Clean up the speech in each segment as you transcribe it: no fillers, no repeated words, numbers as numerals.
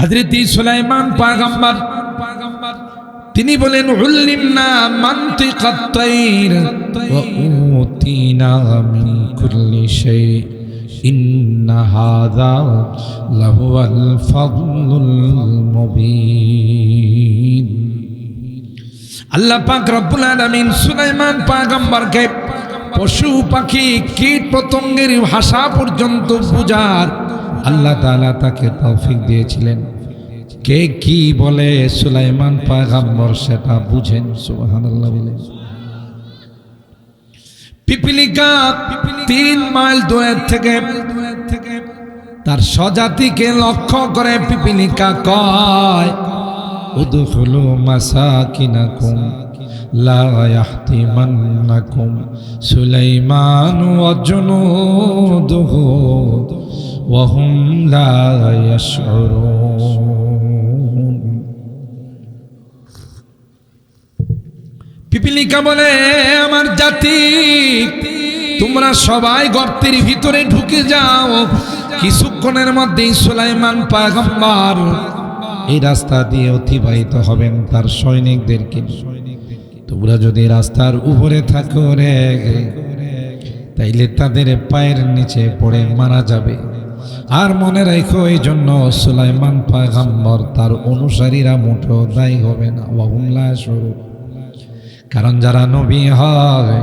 হযরত সুলাইমান পয়গম্বর তিনি বলেন উল্লিমনা মানতিকাত তাইর ওয়া উতিনা মিন কুল্লি শাই ইন্না হাযা লাহুয়াল ফাদলুল মুবিন। আল্লাহ পাক রব্বুল আলামিন সুলাইমান পয়গম্বরকে পশু পাখি কীট পতঙ্গের ভাষা পর্যন্ত বুঝার আল্লাহ তাআলা তাকে তৌফিক দিয়েছিলেন। কে কি বলে সুলাইমান পয়গম্বর সেটা বুঝেন। সুবহানাল্লাহ বলেন। পিপিলিকা 3 মাইল দূরে থেকে তার স্বজাতিকে লক্ষ্য করে পিপিলিকা কয় উদখুলু মাসাকিনাকুম লা ইয়াহতিমান্নাকুম সুলাইমান ওয়া জুনুদুহু ওয়া হুম লা ইয়াশউরুন। পিপিলিকা বলে আমার জাতি তোমরা সবাই গর্তের ভিতরে ঢুকে যাও, কিছুক্ষণের মধ্যেই সুলাইমান পয়গম্বর এই রাস্তা দিয়ে অতিবাহিত হবেন তার সৈনিকদেরকে। তোমরা যদি রাস্তার উপরে থাকো রে তাইলে তাদের পায়ের নিচে পড়ে মারা যাবে। আর মনে রাখো এই জন্য সুলাইমান পয়গম্বর তার অনুসারীরা মুঠো দায়ী হবে না। ওয়াহুল্লাহ শুরু, কারণ যারা নবী হয়,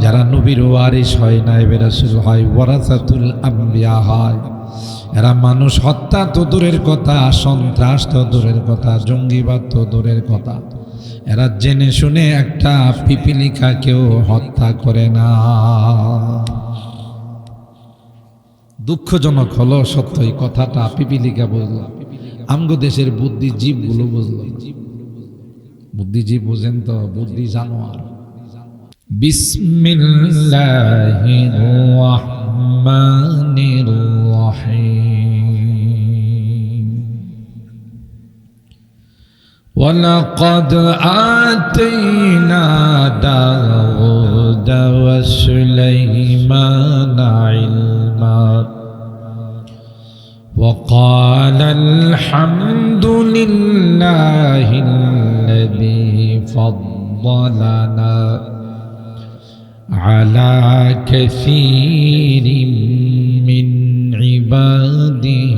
যারা নবীর ওয়ারিস হয়, নায়েবে রাসূল হয়, ওয়ারাসাতুল আম্বিয়া হয়, এরা মানুষ হত্যা তো দূরের কথা, সন্ত্রাস তো দূরের কথা, জঙ্গিবাদ তো দূরের কথা, এরা জেনে শুনে একটা পিপিলিকাকেও হত্যা করে না। দুঃখজনক হলো সত্য এই কথাটা পিপিলিকা বুঝল, আমগো দেশের বুদ্ধিজীবগুলো বুঝল। বুদ্ধিজীব বুঝেন তো, বুদ্ধি জানোয়ার। বিসমিল্লাহির রাহমানির রাহিম। ওয়ালাকাদ আতাইনা দাউদ ওয়া সুলাইমানা ইলমা وقال الحمد لله الذي فضلنا على كثير من عباده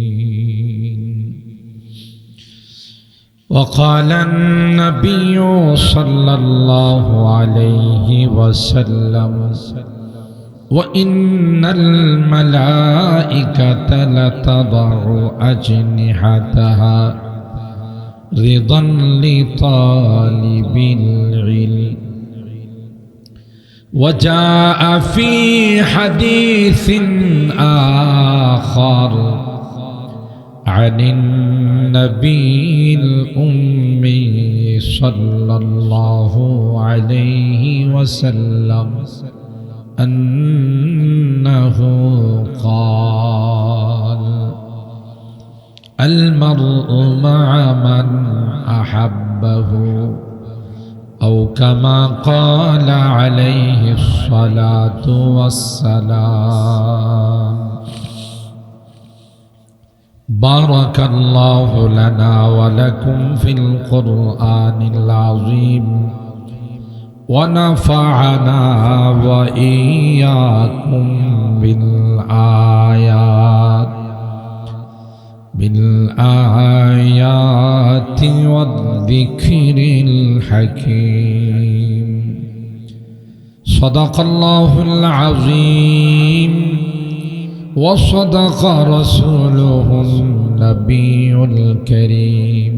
المؤمنين. وقال النبي صلى الله عليه وسلم وإن الملائكة لتضع أجنحتها رضا لطالب العلم. وجاء في حديث آخر عن النبي الأمي صلى الله عليه وسلم أنه قال المرء مع من أحبه أو كما قال عليه الصلاة والسلام. بارك الله لنا ولكم في القرآن العظيم ونفعنا وإياكم بالآيات والذكر الحكيم. صدق الله العظيم وصدق رسوله النبي الكريم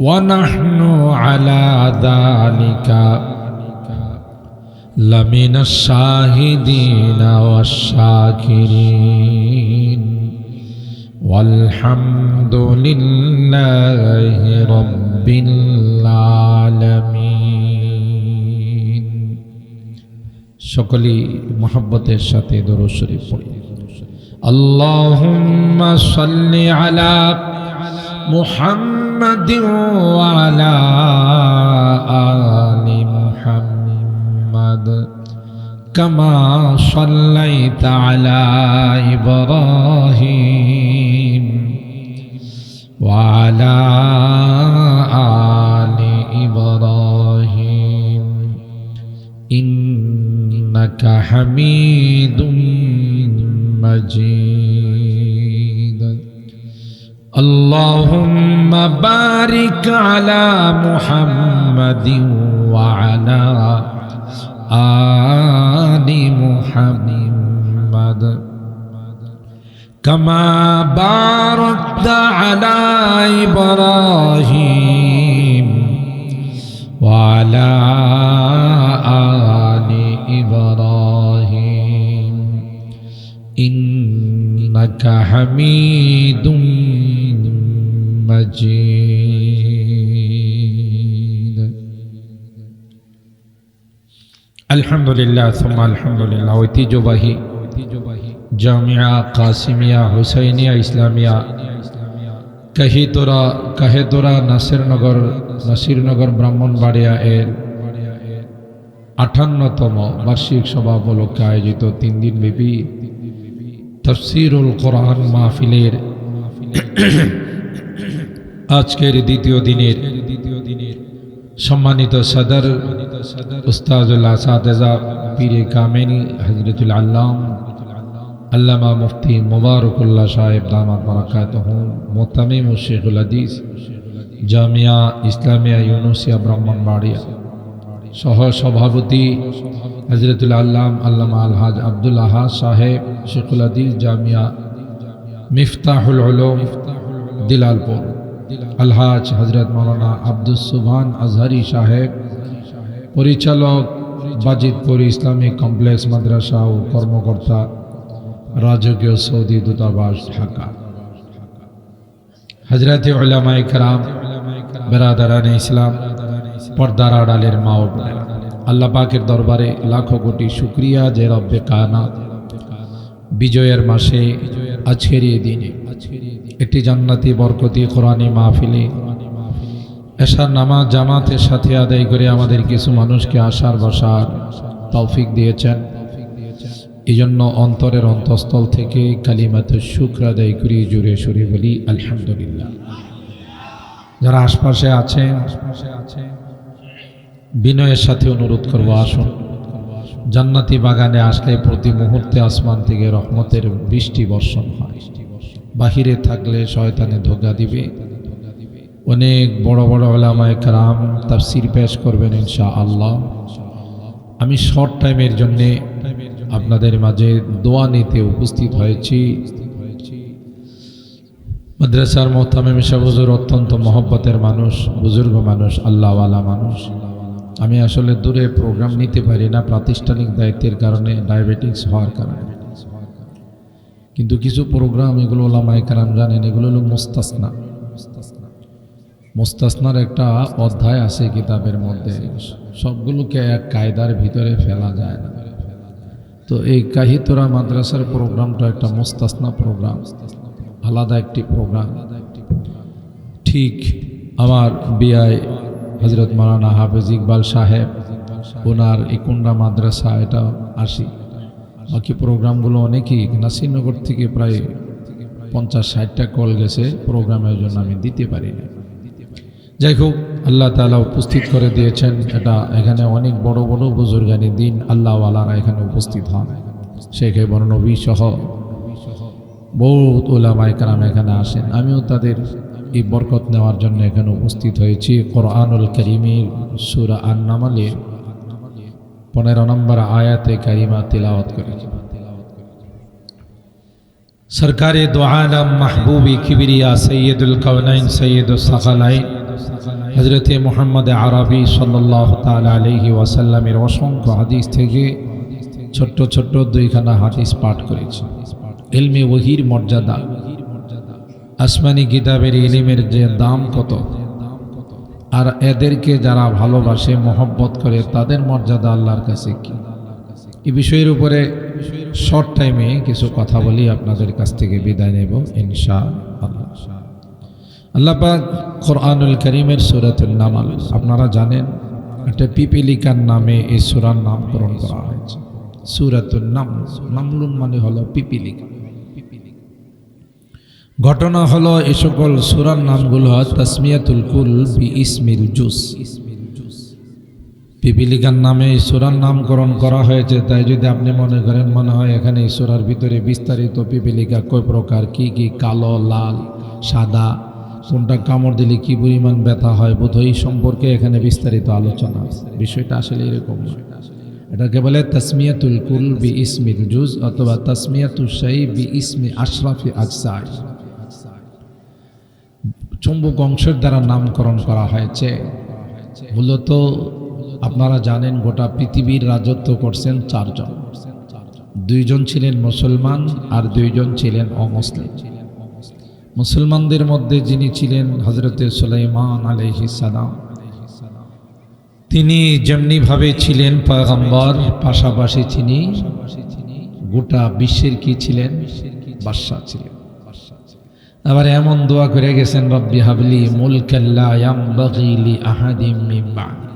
ونحن على ذلك لمن الشاهدين والشاكرين والحمد لله رب العالمين. সকলেই মহব্বতের সাথে দরুদ শরীফ পড়ি। আল্লাহুম্মা সাল্লি আলা মুহাম্মাদ ওয়া আলা আলি মুহাম্মাদ كما صليت على إبراهيم وعلى آل إبراهيم إنك حميد مجيد اللهم بارك على محمد وعلى آل محمد كما باركت على إبراهيم وعلى آل إبراهيم إنك حميد مجيد الحمد لله ثم الحمد لله ঐতিহ্যবাহী জামিয়া কাসিমিয়া হুসাইনিয়া ইসলামিয়া কাহেতোরা নাসিরনগর ব্রাহ্মণবাড়িয়া এর 58তম বার্ষিক সভা উপলক্ষে আয়োজিত 3 দিন ব্যাপী তাফসীরুল কোরআন মাহফিলের আজকের দ্বিতীয় দিনের সম্মানিত সদর উস্তাদুল আসাতিজা পীরে কামিল হযরতুল আল্লামা মুফতি মুবারকুল্লাহ সাহেব দামাত বারাকাতুহু মুতামিম শেখুল হাদিস জামিয়া ইসলামিয়া ইউনুসিয়া ব্রাহ্মণবাড়িয়া সহ সভাপতি হযরতুল আল্লামা আলহাজ আব্দুল আহাদ সাহেব শেখুল হাদিস জামিয়া মিফতাহুল উলুম দিলালপুর আলহাজ হযরত মাওলানা আব্দুস সুবহান আজহারি সাহেব পরিচালক বাজিতপুর ইসলামিক কমপ্লেক্স মাদ্রাসা ও কর্মকর্তা রাজকীয় সৌদি দূতাবাস ঢাকা হযরত উলামায়ে কেরাম বেরাদারানে ইসলাম পর্দার আড়ালের মা ও বোনেরা আল্লাহ পাকের দরবারে লাখো কোটি শুকরিয়া যে রব্বে কায়নাত বিজয়ের মাসে আজকের এই দিনে একটি জান্নাতি বরকতি কোরআনী মাহফিলে এশার নামাজ জামাতের সাথে আদায় করে আমাদের কিছু মানুষকে আসার বসার তৌফিক দিয়েছেন। এই জন্য অন্তরের অন্তঃস্থল থেকে কালিমাতে শুকর আদায় করি, জুড়ে সুরে বলি আলহামদুলিল্লাহ। যারা আশপাশে আছেন বিনয়ের সাথে অনুরোধ করব, আসুন জান্নাতি বাগানে আসলে প্রতি মুহূর্তে আসমান থেকে রহমতের বৃষ্টি বর্ষণ হয়। বাহিরে থাকলে শয়তানে ধোঁকা দিবে। অনেক বড় বড় উলামায়ে কেরাম তাফসীর পেশ করবেন ইনশাআল্লাহ। আমি শর্ট টাইমের জন্যে আপনাদের মাঝে দোয়া নিতে উপস্থিত হয়েছি। মাদ্রাসার মোহতামিম সাহেব হুজুর অত্যন্ত মহব্বতের মানুষ, বুজুর্গ মানুষ, আল্লাহওয়ালা মানুষ। আমি আসলে দূরে প্রোগ্রাম নিতে পারি না প্রাতিষ্ঠানিক দায়িত্বের কারণে, ডায়াবেটিস হওয়ার কারণে। কিন্তু কিছু প্রোগ্রাম এগুলো উলামায়ে কেরাম জানেন, এগুলো হলো মুস্তাসনা। মুস্তাসনার একটা অধ্যায় আছে কিতাবের মধ্যে, সবগুলোকে এক কায়দার ভিতরে ফেলা যায় না। তো এই কাহিতোরা মাদ্রাসার প্রোগ্রামটা একটা মুস্তাসনা প্রোগ্রাম, আলাদা একটি প্রোগ্রাম। ঠিক আমার বিআই হযরত মাওলানা হাফেজ ইকবাল সাহেব ওনার ইকুন্ডা মাদ্রাসা, এটা আসি। বাকি প্রোগ্রামগুলো অনেকেই নাসিরনগর থেকে প্রায় 50-60টা কল গেছে প্রোগ্রামের জন্য, আমি দিতে পারি না। যাই হোক, আল্লাহ তাআলা উপস্থিত করে দিয়েছেন। এটা এখানে অনেক বড় বড় বুজুর্গানি দিন আল্লাহওয়ালারা এখানে উপস্থিত হন। শেখ বড় নবী সহ বহুত উলামায়ে কেরাম এখানে আসেন। আমিও তাদের এই বরকত নেওয়ার জন্য এখানে উপস্থিত হয়েছি। কোরআনুল কারীমের সূরা আন-নামলের 15 নম্বর আয়াতে কারিমা তিলাওয়াত করেছি। সরকারে দো আলম মাহবুবি কিবরিয়া সৈয়দুল কাওনাইন সৈয়দুস সাকালাইন হযরত মুহাম্মদ আরবি সাল্লাল্লাহু তাআলা আলাইহি ওয়াসাল্লামের অসংখ্য হাদিস থেকে ছোট্ট ছোট্ট 2খানা হাদিস পাঠ করেছি। ইলমে ওহীর মর্যাদা, আসমানি কিতাবের ইলমের যে দাম কত, আর এদেরকে যারা ভালোবাসে মহব্বত করে তাদের মর্যাদা আল্লাহর কাছে কি, এই বিষয়ের উপরে শর্ট টাইমে কিছু কথা বলি, আপনাদের কাছ থেকে বিদায় নেব ইনশাআল্লাহ। আল্লাহ পাক কোরআনুল কারীমের সূরাতুন নামল, আপনারা জানেন একটা পিপিলিকার নামে এই সূরার নামকরণ করা হয়েছে। সূরাতুন নামল। নামলুন মানে হলো পিপিলিকা। ঘটনা হলো এই সকল সূরার নামগুলো তাসমিয়াতুল কুল বি ইসমিল জুস। পিপিলিকার নামে এই সূরার নামকরণ করা হয়েছে। তাই যদি আপনি মনে করেন মনে হয় এখানে এই সূরার ভিতরে বিস্তারিত পিপিলিকা কয় প্রকার, কি কি, কালো, লাল, সাদা, কোনটা কামড় দিলে কি পরিমাণ ব্যথা হয়, বোধহয় এই সম্পর্কে এখানে বিস্তারিত আলোচনা আছে। বিষয়টা আসলে এরকম নয়। এটাকে বলে তাসমিয়াতুল কুল বি ইসমিল জুজ অথবা তাসমিয়াতুল শাই বি ইসমি আশরাফি আজসাই। চুম্বক অংশের দ্বারা নামকরণ করা হয়েছে। মূলত আপনারা জানেন গোটা পৃথিবীর রাজত্ব করছেন চারজন। দুইজন ছিলেন মুসলমান আর দুইজন ছিলেন অমুসলিম। মুসলমানদের মধ্যে যিনি ছিলেন হযরতে সুলাইমান আলাইহিস সালাম, তিনি যেমনিভাবে ছিলেন পয়গম্বর, পাশাপাশি তিনি গোটা বিশ্বের কি ছিলেন, বাদশা ছিলেন। আবার এমন দোয়া করে গেছেন, রব্বি হাবলি মুলকান লা ইয়ামবাগি লি আহাদিম মিন বা'দি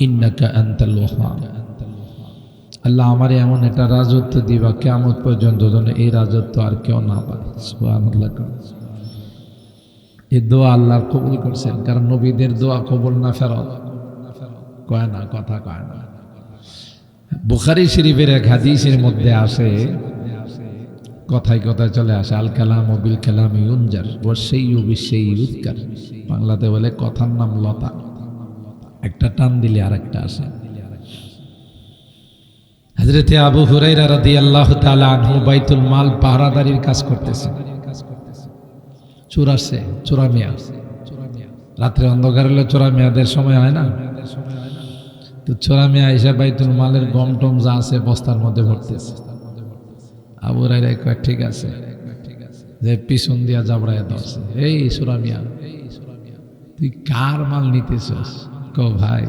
ইন্নাকা আনতাল ওয়াহ্হাব। আল্লাহ আমারে এমন একটা রাজত্ব দিবা কিয়ামত পর্যন্ত যেন এই রাজত্ব আর কেউ না পায়। সুবহানাল্লাহ। এই দোয়া আল্লাহ কবুল করছেন, কারণ নবীদের দোয়া কবুল না ফেরত কয় না, কথা কয় না। বুখারী শরীফের এক হাদিসের মধ্যে আসে, কথায় কথায় চলে আসে, আল কালাম ও বিল কালাম ইউনজার ওয়া শাইয়ু বিশাইয়ি ইউযকার। বাংলাতে বলে কথার নাম লতা, একটা টান দিলে আরেকটা আসে। হযরতে আবু হুরায়রা রাদিয়াল্লাহু তাআলা আনহু বাইতুল মাল পাহারাদারির কাজ করতেছেন। চোর আসছে, চোরা মিয়া। রাত্রে অন্ধকার হলে চোরা মিয়াদের সময় হয় না, তো চোরা মিয়া এসে বাইতুল মালের গম টম যা আছে বস্তার মধ্যে ভরতেছে। আবু হুরায়রা কয় ঠিক আছে, যে পিছন দিয়া জাবড়ায় ধরছে, এই চোরা মিয়া তুই কার মাল নিতেছস? কও ভাই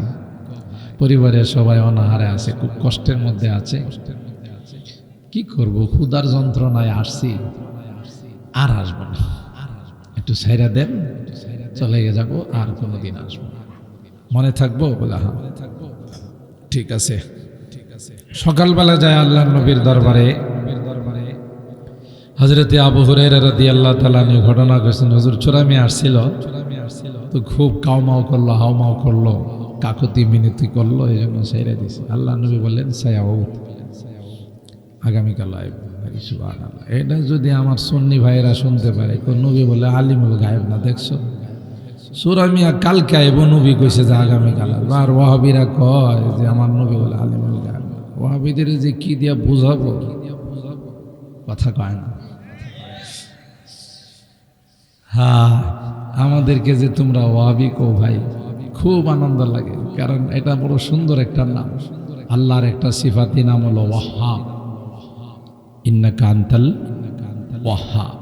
পরিবারের সবাই অনাহারে আছে, খুব কষ্টের মধ্যে আছে, কি করব, ক্ষুধার যন্ত্রণায় আসছি, আর আসবো না, একটু ছাইরা দেন, চলে যাব, আর কোনোদিন আসবো, মনে থাকবো? বলে হ্যাঁ ঠিক আছে। সকালবেলা যায় আল্লাহর নবীর দরবারে। হযরতে আবু হুরায়রা রাদিয়াল্লাহু তাআলা আনহু ঘটনা করেছেন, হুজুর চোরা মিয়া আসছিল, তো খুব কাউমাও করলো, হাউমাও করলো, কাকুতি মিনতি করলো, এই জন্য ছাইরা দিছে। আল্লাহ নবী বললেন সায়াউত, আগামীকাল আইব। সুবহানাল্লাহ। এটা যদি আমার সুন্নি ভাইয়েরা শুনতে পারে, কোন নবী বলে আলিমুল গায়েব না, দেখছো চোরা মিয়া কালকে আইব, নবী কইছে যে আগামীকাল। আর ওয়াহাবিরা কয় যে আমার নবী বলে আলিমুল গায়েব। ওয়াহাবিদের যে কি দিয়া বুঝাবো, কথা কয় না। হ্যাঁ, আমাদেরকে যে তোমরা ওয়াহাবি কো ভাই, খুব আনন্দ লাগে, কারণ এটা বড় সুন্দর একটা নাম। আল্লাহর একটা সিফাতি নাম হলো ওয়াহ্হাব, ইন্নাকা আনতাল ওয়াহ্হাব।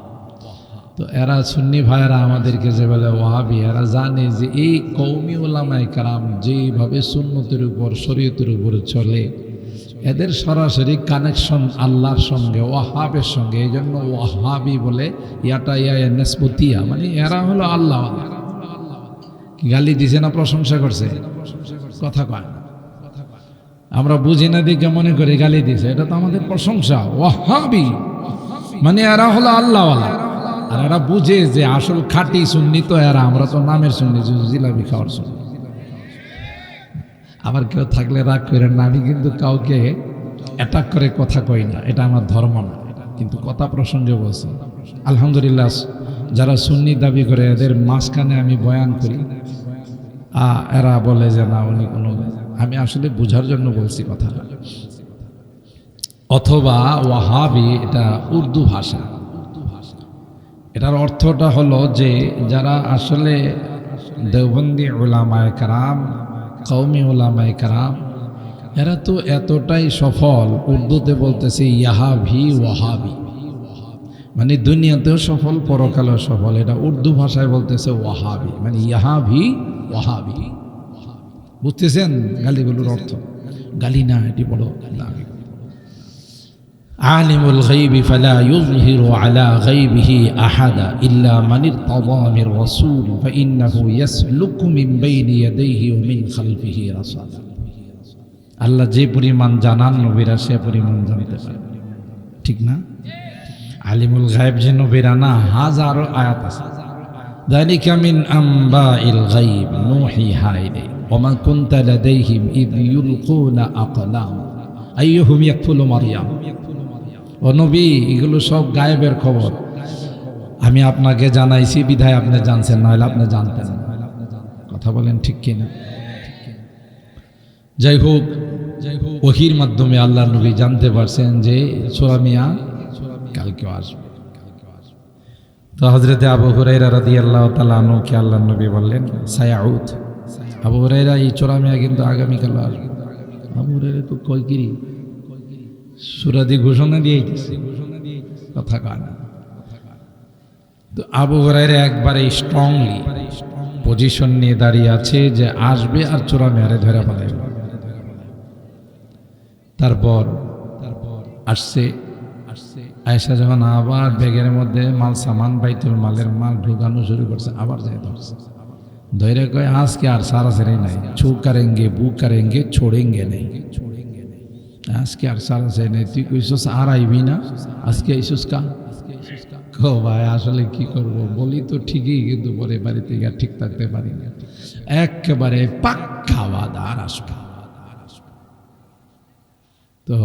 তো এরা সুন্নি ভাইয়েরা আমাদেরকে যে বলে ওয়াহাবি, এরা জানে যে এই কওমি উলামায়ে কেরাম যেভাবে সুন্নতের উপর, শরীয়তের উপর চলে, এদের সরাসরি কানেকশন আল্লাহর সঙ্গে, ওয়াহাবের সঙ্গে। এই জন্য ওয়াহাবি বলে, ইয়াটা ইয়া নেসবতিয়া, মানে এরা হলো আল্লাহ। গালি দিছে না প্রশংসা করছে? কথা কয় না। আমরা বুঝি না দিকে মনে করি গালি দিছে, এটা তো আমাদের প্রশংসা। ওয়াহাবি মানে এরা হলো আল্লাহওয়ালা, আর এরা বুঝে যে আসল খাঁটি সুন্নি তো এরা, আমরা তো নামের সুন্নি, জিলাপি খাওয়ার সুন্নি। আবার কেউ থাকলে রাগ করেন না, আমি কিন্তু কাউকে অ্যাটাক করে কথা কই না, এটা আমার ধর্ম না, কিন্তু কথা প্রসঙ্গে বলছি। আলহামদুলিল্লাহ, যারা সুন্নি দাবি করে এদের মাঝখানে আমি বয়ান করি, এরা বলে যে না উনি কোনো, আমি আসলে বোঝার জন্য বলছি কথাটা। অথবা ওয়াহাবি এটা উর্দু ভাষা, এটার অর্থটা হলো যে যারা আসলে দেওবন্দি উলামায়ে কেরাম, কওমি উলামায়ে কেরাম, এরা তো এতটাই সফল, উর্দুতে বলতেছে ইয়াহাভি ওয়াহাবি, মানে দুনিয়াতেও সফল, পরকালেও সফল। এটা উর্দু ভাষায় বলতেছে ওয়াহাবি, মানে ইয়াহাভি ওয়াহাবি। বুঝতেছেন গালিগুলোর অর্থ? গালি না, এটি বড় দামি। আলিমুল গায়বি ফালা ইউযহিরু আলা গায়বিহি আহাদা ইল্লা মান ইরতাদা মির রাসূল ফাইন্নাহু ইয়াসলুকু মিন বাইনি ইয়াদাইহি ওয়া মিন খালফিহি রাসালা। আল্লাহ যে পরিমাণ জানান নবীরা সে পরিমাণ জানতে পারে, ঠিক না? আলিমুল গায়েব যে নবীরা না, হাজারো আয়াত আছে। যালিকা মিন আম্বাইল গায়ব নূহিহা ইলাইক ওয়া মা কুনতা লাদাইহিম ইয ইউলকুনা আকলাম আইয়ুহুম ইয়াকফুলু মারইয়াম। ও নবী, এগুলো সব গায়েবের খবর, আমি আপনাকে জানাইছি বিধায় আপনি জানছেন, নাহলে আপনি জানতেন না। কথা বলেন ঠিক কিনা? যাই হোক, ওহির মাধ্যমে আল্লাহ নবী জানতে পারছেন যে সূরা মিয়া কালকেও আসবে। তো হযরতে আবু হুরায়রা রাদিয়াল্লাহু তাআলা আনহুকে আল্লাহ নবী বললেন সায়াউদ, আবু হুরায়রা এই সূরা মিয়া কিন্তু আগামীকাল আসবে। আবু হুরায়রা তো কই কিরি সূরা দিয়ে ঘোষণা দিয়েছে, কথা কয় না। তো আবু হুরায়রা একবারে স্ট্রংলি পজিশন নিয়ে দাঁড়িয়ে আছে যে আসবে আর চোরা মেয়ারে ধরে পালাইবে। তারপর আসছে, আয়েশা যখন আবার ব্যাগের মধ্যে মাল সামান বাইতুল মালের মাল ঢুকানো শুরু করছে, আবার যাই ধরছে, ধরে কয় আজকে আর সারা সেরে নাই, ছু কারেঙ্গে বু কারেঙ্গে ছোড়েঙ্গে নেই, আজকে আর সারা সেরে নেই। তুই কইছস আর আইবি না, আজকে আইসুস কা? কো ভাই আসলে কি করব, বলি তো ঠিকই, কিন্তু পরে বাড়িতে গিয়ে ঠিক থাকতে পারি না, একেবারে পাক্কা ওয়াদা আর আসবে। তো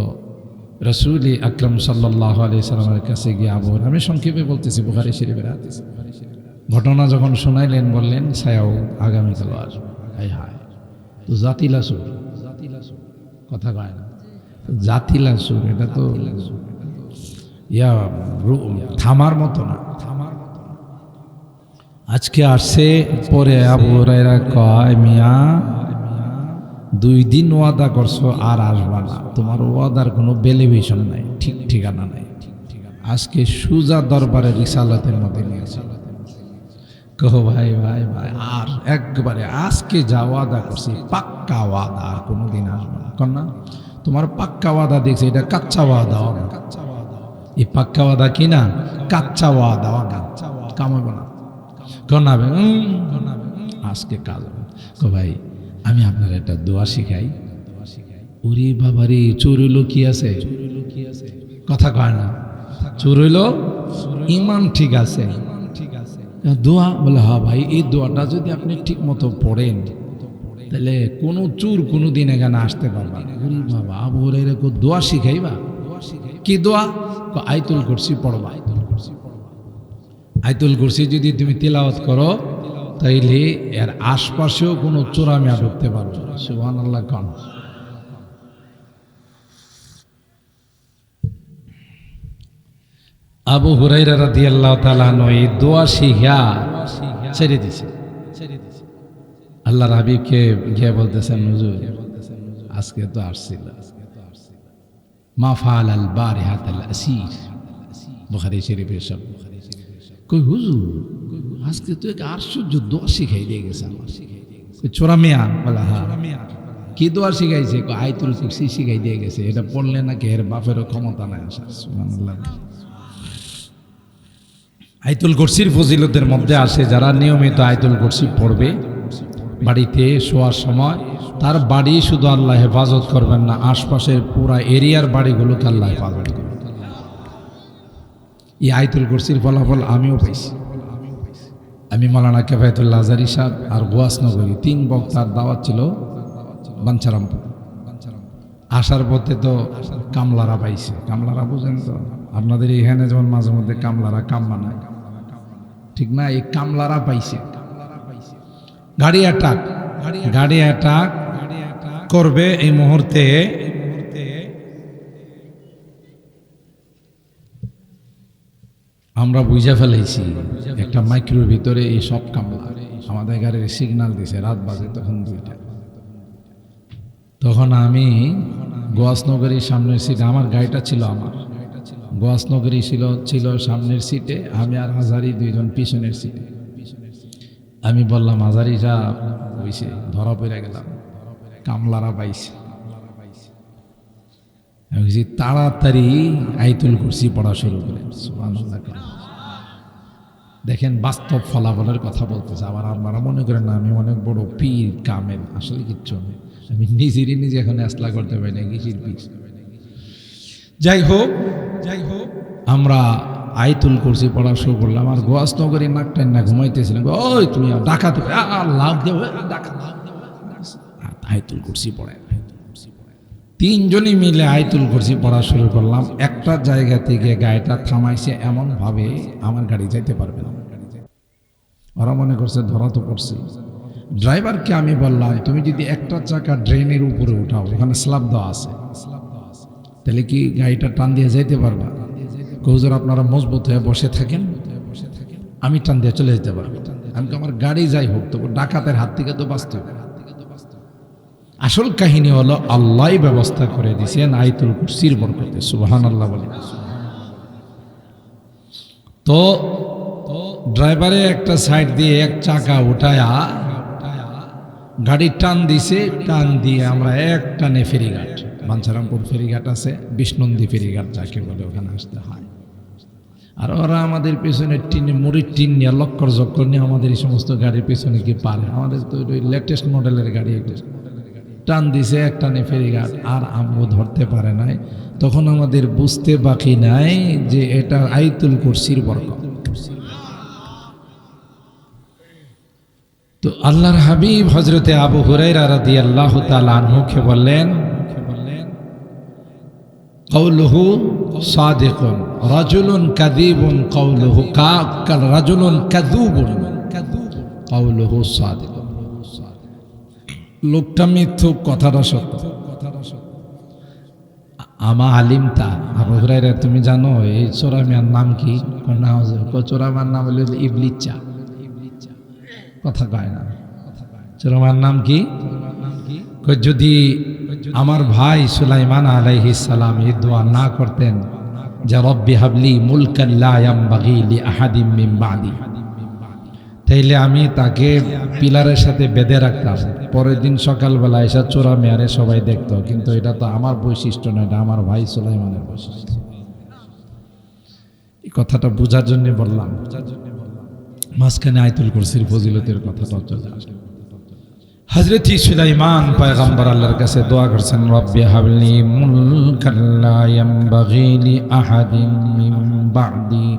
রাসূল আকরাম সাল্লাল্লাহু আলাইহি সাল্লামের কাছে গিয়ে আবু, আমি সংক্ষেপে বলতেছি, বুখারী শরীফের হাদিস, ঘটনা যখন শোনাইলেন বললেন ছায়াও আগামীকাল আসবে। হায় হায়, তো জাতিলা সুর, কথা কয় না, জাতিলা সুর, এটা তো ইয়া থামার মতো না। আজকে আসছে, পরে আবু হুরায়রা কয় মিয়া 2 দিন ওয়াদা করছো আর আসবা না, তোমার ওয়াদার কোনো ভ্যালুয়েশন নাই, ঠিক ঠিকানা নাই। আজকে সুজা দরবারে রিসালাতের মধ্যে নিয়েছে, কহো ভাই ভাই ভাই আর একবারে আজকে যা ওয়াদা করছি পাক্কা ওয়াদা, আর কোনোদিন আসবে না। কন্যা তোমার পাক্কা ওয়াদা দেখছি, এটা কাচ্চা ওয়াদা, এই পাক্কা ওয়াদা কি না, কাচ্চা ওয়াদা, কামাবো না, কনাবে আজকে কাজ হবে। কো ভাই আমি আপনার একটা দোয়া শিখাই। ওরে বাবারে, চোর হইলো কি আছে, কথা কয় না, চোর হইলো ইমান ঠিক আছে, দোয়া বলে হ্যাঁ ভাই, এই দোয়াটা যদি আপনি ঠিক মতো পড়েন তাহলে কোনো চোর কোনোদিন এখানে আসতে পারবা না। ওরে বাবা, আবু হুরায়রা কো দোয়া শিখাইবা? কি দোয়া? আয়াতুল কুরসি পড়বা। আয়াতুল কুরসি যদি তুমি তিলাওয়াত করো তাইলে এর আশপাশেও কোনো চোরামিয়া ঢুকতে পারবে। সুবহানাল্লাহ কান। আবু হুরায়রা রাদিয়াল্লাহু তাআলা আনহু এই দোয়া শিখা ছেড়ে দিছে। আল্লাহর হাবিবকে গিয়ে বলতেছেন হুজুর আজকে তো আসছিল, মা ফাআল আল বারিহাত আল আসির, বুখারী শরীফের সব। কই হুজুর আজকে তো এক আশ্চর্য দোয়া শিখাই দিয়ে গেছে আমার। চোরা মিয়া বলে হ্যাঁ। কি দোয়া শিখাইছে? আয়াতুল কুরসি শিখাই দিয়ে গেছে, এটা পড়লে নাকি এর বাপেরও ক্ষমতা নাই আসার। সুবহানাল্লাহ। আয়াতুল কুরসির ফজিলতের মধ্যে আসে যারা নিয়মিত আয়াতুল কুরসি পড়বে বাড়িতে শোয়ার সময়, তার বাড়ি শুধু আল্লাহ হেফাজত করবেন না, আশপাশের পুরা এরিয়ার বাড়িগুলোকে আল্লাহ হেফাজত করবেন। এই আয়াতুল কুরসির ফলাফল আমিও পাইছি। আমি মাওলানা কিফায়াতুল্লাহ আজহারী সাহেব আর গোয়াসনগরী 3 বক্তার দাওয়াত ছিল বাঞ্ছারামপুর। আসার পথে তো কামলারা পাইছে, কামলারা বুঝেন তো, আপনাদের এখানে যেমন মাঝে মধ্যে কামলারা কাম বানায়, ঠিক না? এই কামলারা পাইছে। গাড়ি অ্যাটাক করবে এই মুহূর্তে। আমরা বুঝে ফেলেছি একটা মাইক্রোর ভিতরে এই সব কামলা। আমাদের গাড়ির সিগন্যাল দিছে, রাত বাজে তখন 2টা। তখন আমি গোয়াসনগরীর সামনের সিটে, আমার গাড়িটা ছিল, আমার গোয়াসনগরী ছিল সামনের সিটে, আমি আর আজহারী 2 জন পিছনের সিটে। আমি বললাম আজহারী সাহেব হইছে, ধরা পড়ে গেলাম, কামলারা পাইছে। তাড়াতাড়ি আয়াতুল কুরসি পড়া শুরু করেন। সুবহানাল্লাহ। দেখেন বাস্তব ফলাফলের কথা বলতেছে। আবার আপনারা মনে করেন না আমি অনেক বড় পীর কামেল, আসলে কিচ্ছু নেই। আমি নিজে এখন আসলা করতে পারি না, কিসির পীর। যাই হোক আমরা আয়াতুল কুরসি পড়া শুরু করলাম। আর গোয়াস নগরী নাকটাই না ঘুমাইতেছিলাম, ওই তুমি ডাকাতে লাভ দেবো, আয়াতুল কুরসি পড়ে। তিনজনই মিলে আয়াতুল কুরসি পড়া শুরু করলাম। একটা জায়গা থেকে গাড়িটা থামাইছে এমন ভাবে আমার গাড়ি যাইতে পারবে না। ওরা মনে করছে ধরা তো পড়ছি। ড্রাইভারকে আমি বললাম, তুমি যদি একটা চাকা ড্রেনের উপরে উঠাও, ওখানে স্ল্যাব দেওয়া আছে, তাহলে কি গাড়িটা টান দিয়ে যাইতে পারবা? হুজুর আপনারা মজবুত হয়ে বসে থাকেন, আমি টান দিয়ে চলে যেতে পারবো। আমি তো আমার গাড়ি যাই হোক, তবু ডাকাতের হাত থেকে তো বাঁচতে হবে। আসল কাহিনী হলো আল্লাহ ব্যবস্থা করে দিয়েছেন আয়াতুল কুরসির বরকতে, সুবহানাল্লাহ বলে। তো ড্রাইভারে একটা সাইড দিয়ে এক চাকা উঠায়া গাড়ি টান দিছে, টান দিয়ে আমরা এক টানে ফেরিঘাট, বাঞ্ছারামপুর ফেরিঘাট আছে, বিষ্ণন্দী ফেরিঘাট যাকে বলে, ওখানে আসতে হয়। আর ওরা আমাদের পেছনে টিনে মুড়ির টিন নিয়ে লক্কর জক্কর নিয়ে আমাদের এই সমস্ত গাড়ির পেছনে কি পারে? আমাদের তো লেটেস্ট মডেলের গাড়ি, টান দিছে এক টানে ফেরিঘাট। আর আম্মু ধরতে পারে নাই। তখন আমাদের বুঝতে বাকি নাই যে এটা আয়াতুল কুরসির বরকত। তো আল্লাহর হাবিব হযরতে আবু হুরায়রা রাদিয়াল্লাহু তাআলা আনহুকে বললেন, কওলুহু সাদিকুন রাজুলুন কাযীবুন কওলুহু রাজুলুন কাযূবুন কওলুহু সাদিকুন। লোকটা মিথ্যুক, কথাটা সত্য। আমা আলিমতা, আবু হুরায়রা তুমি জানো এই চোরামিয়ার নাম কি? না হুজুর, চোরামিয়ার নাম হলো ইবলিচ্চা। কথা কয় না, চোরামিয়ার নাম কি? যদি আমার ভাই সুলাইমান আলাইহিস সালাম এই দোয়া না করতেন যে রব্বি হাবলি মুলকান লা ইয়ামবাগি লি আহাদিম মিন বাদি, তাইলে আমি তাকে পিলারের সাথে বেঁধে রাখতাম। পরের দিন সকালবেলা এসে চোরা মেয়ারে সবাই দেখতো, কিন্তু এটা তো আমার বৈশিষ্ট্য নয়, এটা আমার ভাই সুলাইমানের বৈশিষ্ট্য। এই কথাটা বোঝার জন্য বললাম, মাঝখানে আয়াতুল কুরসির ফজিলতের কথাটা চলে আসলো। হযরত সুলাইমান পয়গম্বর আল্লাহর কাছে দোয়া করছেন, রব্বি হাবলি মুলকান লা ইয়ামবাগি লি আহাদিন মিন বাদি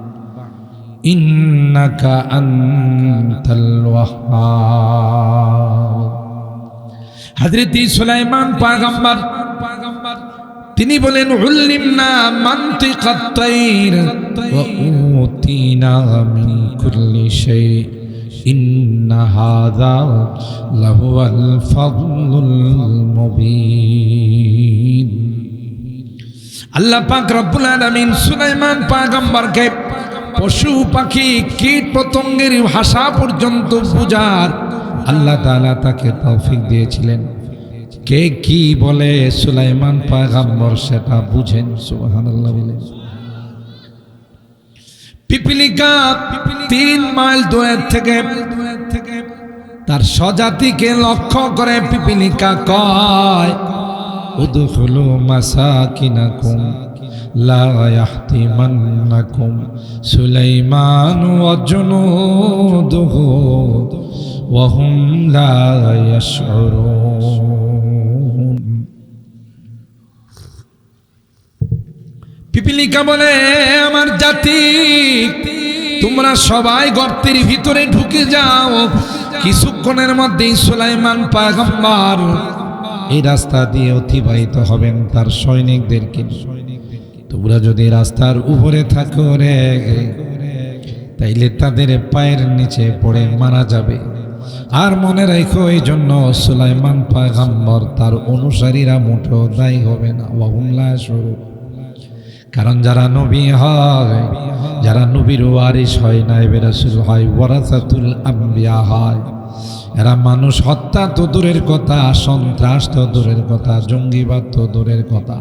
ইন্নাকা আনতাল ওয়াহ্হাব। হযরত সুলাইমান পয়গম্বর তিনি বলেন, উল্লিমনা মানতিকাত তাইর ওয়া উতিনা মিন কুল্লি শাই ইন্না হাযা লাহুয়াল ফাদলুল মুবিন। আল্লাহ পাক রব্বুল আলামিন সুলাইমান পয়গম্বরকে পশু পাখি কীট পতঙ্গের ভাষা পর্যন্ত বুঝার আল্লাহ তাআলা তাকে তৌফিক দিয়েছিলেন। কে কি বলে সুলাইমান পয়গম্বর সেটা বুঝেন, সুবহানাল্লাহ বলেন। পিপিলিকা 3 মাইল দূরে থেকে তার স্বজাতিকে লক্ষ্য করে পিপিলিকা কয়, উদখুলু মাসাকিনাকুম লা ইয়াহতিমান্নাকুম সুলাইমান ওয়া জুনুদুহু ওয়া হুম লা ইয়াশউরুন। পিপিলিকা বলে, আমার জাতি তোমরা সবাই গর্তের ভিতরে ঢুকে যাও, কিছুক্ষণের মধ্যেই সুলাইমান পয়গম্বর এই রাস্তা দিয়ে অতিবাহিত হবেন তার সৈনিকদেরকে। তোমরা যদি রাস্তার উপরে থাকো রে, তাইলে তাদের পায়ের নিচে পড়ে মারা যাবে। আর মনে রাখো, এই জন্য সুলাইমান পয়গম্বর তার অনুসারীরা মুঠো দায়ী হবে না, ওয়াহুমলা শুরু। কারণ যারা নবী হয়, যারা নবীর ওয়ারিস হয়, নায়েবে রাসূল হয়, ওয়ারাসাতুল আম্বিয়া হয়, এরা মানুষ হত্যা তো দূরের কথা, সন্ত্রাস তো দূরের কথা, জঙ্গিবাদ তো দূরের কথা,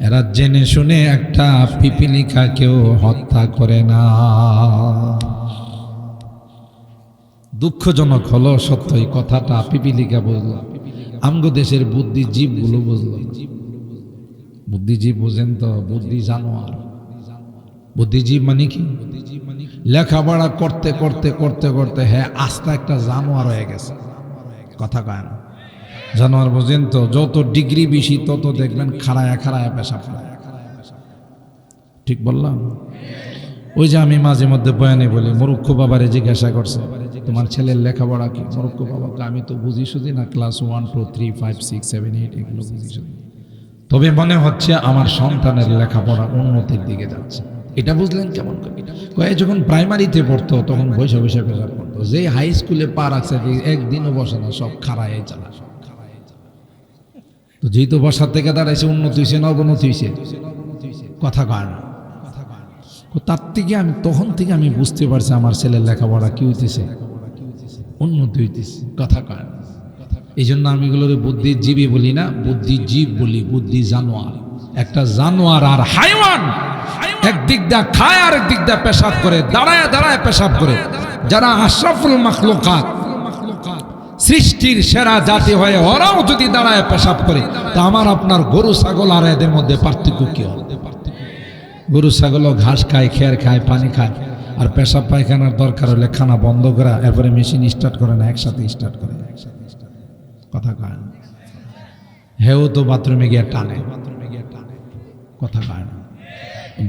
এরা জেনে শুনে একটা পিপিলিকাকেও হত্যা করে না। দুঃখজনক হলো সত্য, এই কথাটা পিপিলিকা বুঝল, আমগো দেশের বুদ্ধিজীবগুলো বুঝল। বুদ্ধিজীব বুঝেন তো? বুদ্ধি জানোয়ার। বুদ্ধিজীব মানে কি? লেখাপড়া করতে করতে করতে করতে হ্যাঁ আস্তে একটা জানোয়ার হয়ে গেছে। কথা কয় না? জানোয়ার বুঝেন তো, যত ডিগ্রি বেশি তত দেখবেন খাড়ায়া খাড়ায়া পেশাব করে। ঠিক বললাম? ওই যে আমি মাঝে মধ্যে বয়ানে বলি, মরুক্ষ বাবারে জিজ্ঞাসা করছে তোমার ছেলের লেখাপড়া কি? মরুক্ষ বাবাকে আমি তো বুঝি শুধু না, ক্লাস 1 2 3 5 6 7 8 এগুলো বুঝি শুধু, তবে মনে হচ্ছে আমার সন্তানের লেখাপড়া উন্নতির দিকে যাচ্ছে। এটা বুঝলেন কেমন করে? কয়ে যখন প্রাইমারিতে পড়তো তখন বসে বসে পেশাব করতো, যে হাই স্কুলে পা রাখছে একদিনও বসে না, সব খাড়ায় চালা। তো যেহেতু বসার থেকে দাঁড়াইছে, উন্নতি হয়েছে না অবনতি হয়েছে? কথা কয় না? তার থেকে আমি তখন থেকে আমি বুঝতে পারছি আমার ছেলের লেখাপড়া কি হইতেছে, উন্নতি হইতেছে। কথা কয় না? এই জন্য আমি এগুলোর বুদ্ধিজীবী বলি না, বুদ্ধিজীব বলি, বুদ্ধি জানোয়ার। একটা জানোয়ার আর হাইওয়ান, একদিক দা খায় আর একদিক দা পেশাব করে, দাঁড়ায় দাঁড়ায় পেশাব করে। যারা আশরাফুল মাখলুকাত, সৃষ্টির সেরা জাতি হয়ে ওরাও যদি দাঁড়ায় পেশাব করে, তা আমার আপনার গরু ছাগল আর এদের মধ্যে পার্থক্য কি হবে? গরু ছাগলও ঘাস খায়, খের খায়, পানি খায়, আর পেশাব পায়খানার দরকার হলে খানা বন্ধ করা, এরপরে মেশিন স্টার্ট করে না, একসাথে স্টার্ট করে। কথা কয় না? হেও তো বাথরুমে গিয়ে টানে। কথা কয় না?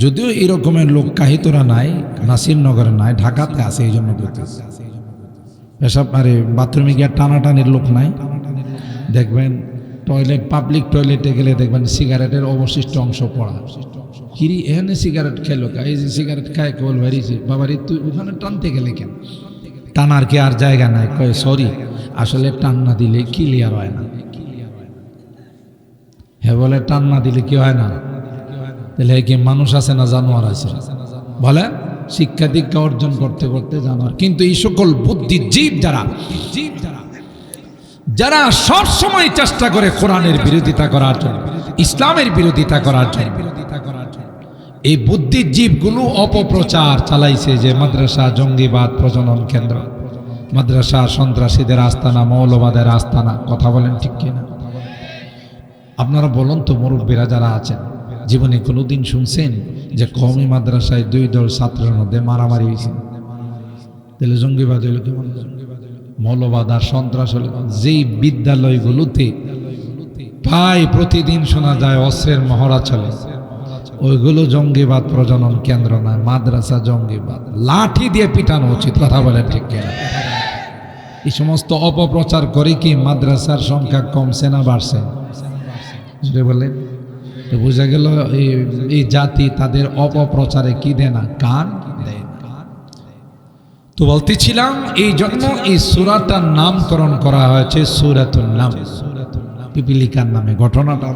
যদিও এরকমের লোক কাহিতরা নাই, নাসিরনগরে নাই, ঢাকাতে আছে, এই জন্য বলতেছে। পেশাব আরে বাথরুমে গিয়ে টানাটানির লোক নাই। দেখবেন টয়লেট, পাবলিক টয়লেটে গেলে দেখবেন সিগারেটের অবশিষ্ট অংশ পড়া। কিরি এখানে সিগারেট খেলো, এই যে সিগারেট খায় কেবল বেরিয়েছে, বাবারি তুই ওখানে টানতে গেলে কেন? টানার কি আর জায়গা নাই? কয় সরি, আসলে টান না দিলে ক্লিয়ার হয় না। হ্যাঁ বলে টান না দিলে কি হয় না? তাহলে কি মানুষ আছে না জানোয়ার আছে? বলে শিক্ষা দীক্ষা অর্জন করতে করতে জানোয়ার। কিন্তু এই সকল বুদ্ধিজীব যারা সব সময় চেষ্টা করে কোরআনের বিরোধিতা করার জন্য, ইসলামের বিরোধিতা করার জন্য, এই বুদ্ধিজীবগুলো অপপ্রচার চালাইছে যে মাদ্রাসা জঙ্গিবাদ প্রজনন কেন্দ্র, মাদ্রাসা সন্ত্রাসীদের আস্তানা, মৌলবাদের আস্তানা। কথা বলেন ঠিক কিনা? আপনারা বলুন তো, মুরব্বীরা যারা আছেন, জীবনে কোনোদিন শুনছেন যে কওমি মাদ্রাসায় 2 দল ছাত্রের মধ্যে মারামারি হয়েছে? তাহলে জঙ্গিবাদ হইল কি? মৌলবাদ আর সন্ত্রাস হল। যেই বিদ্যালয়গুলোতে প্রায় প্রতিদিন শোনা যায় অস্ত্রের মহড়া চলে, ওইগুলো জঙ্গিবাদ প্রজনন কেন্দ্র নয়, মাদ্রাসা জঙ্গিবাদ। লাঠি দিয়ে পিটানো উচিত। কথা বলেন ঠিক কিনা? এই সমস্ত অপপ্রচার করে কি মাদ্রাসার সংখ্যা কমছে না বাড়ছে? বলে বোঝা গেল এই জাতি তাদের অপপ্রচারে কি দেয় না, কান দেয় না। তো বলতেছিলাম, এই জন্য এই সূরাটার নামকরণ করা হয়েছে সূরাতুন নামল, পিপিলিকার নামে। ঘটনাটা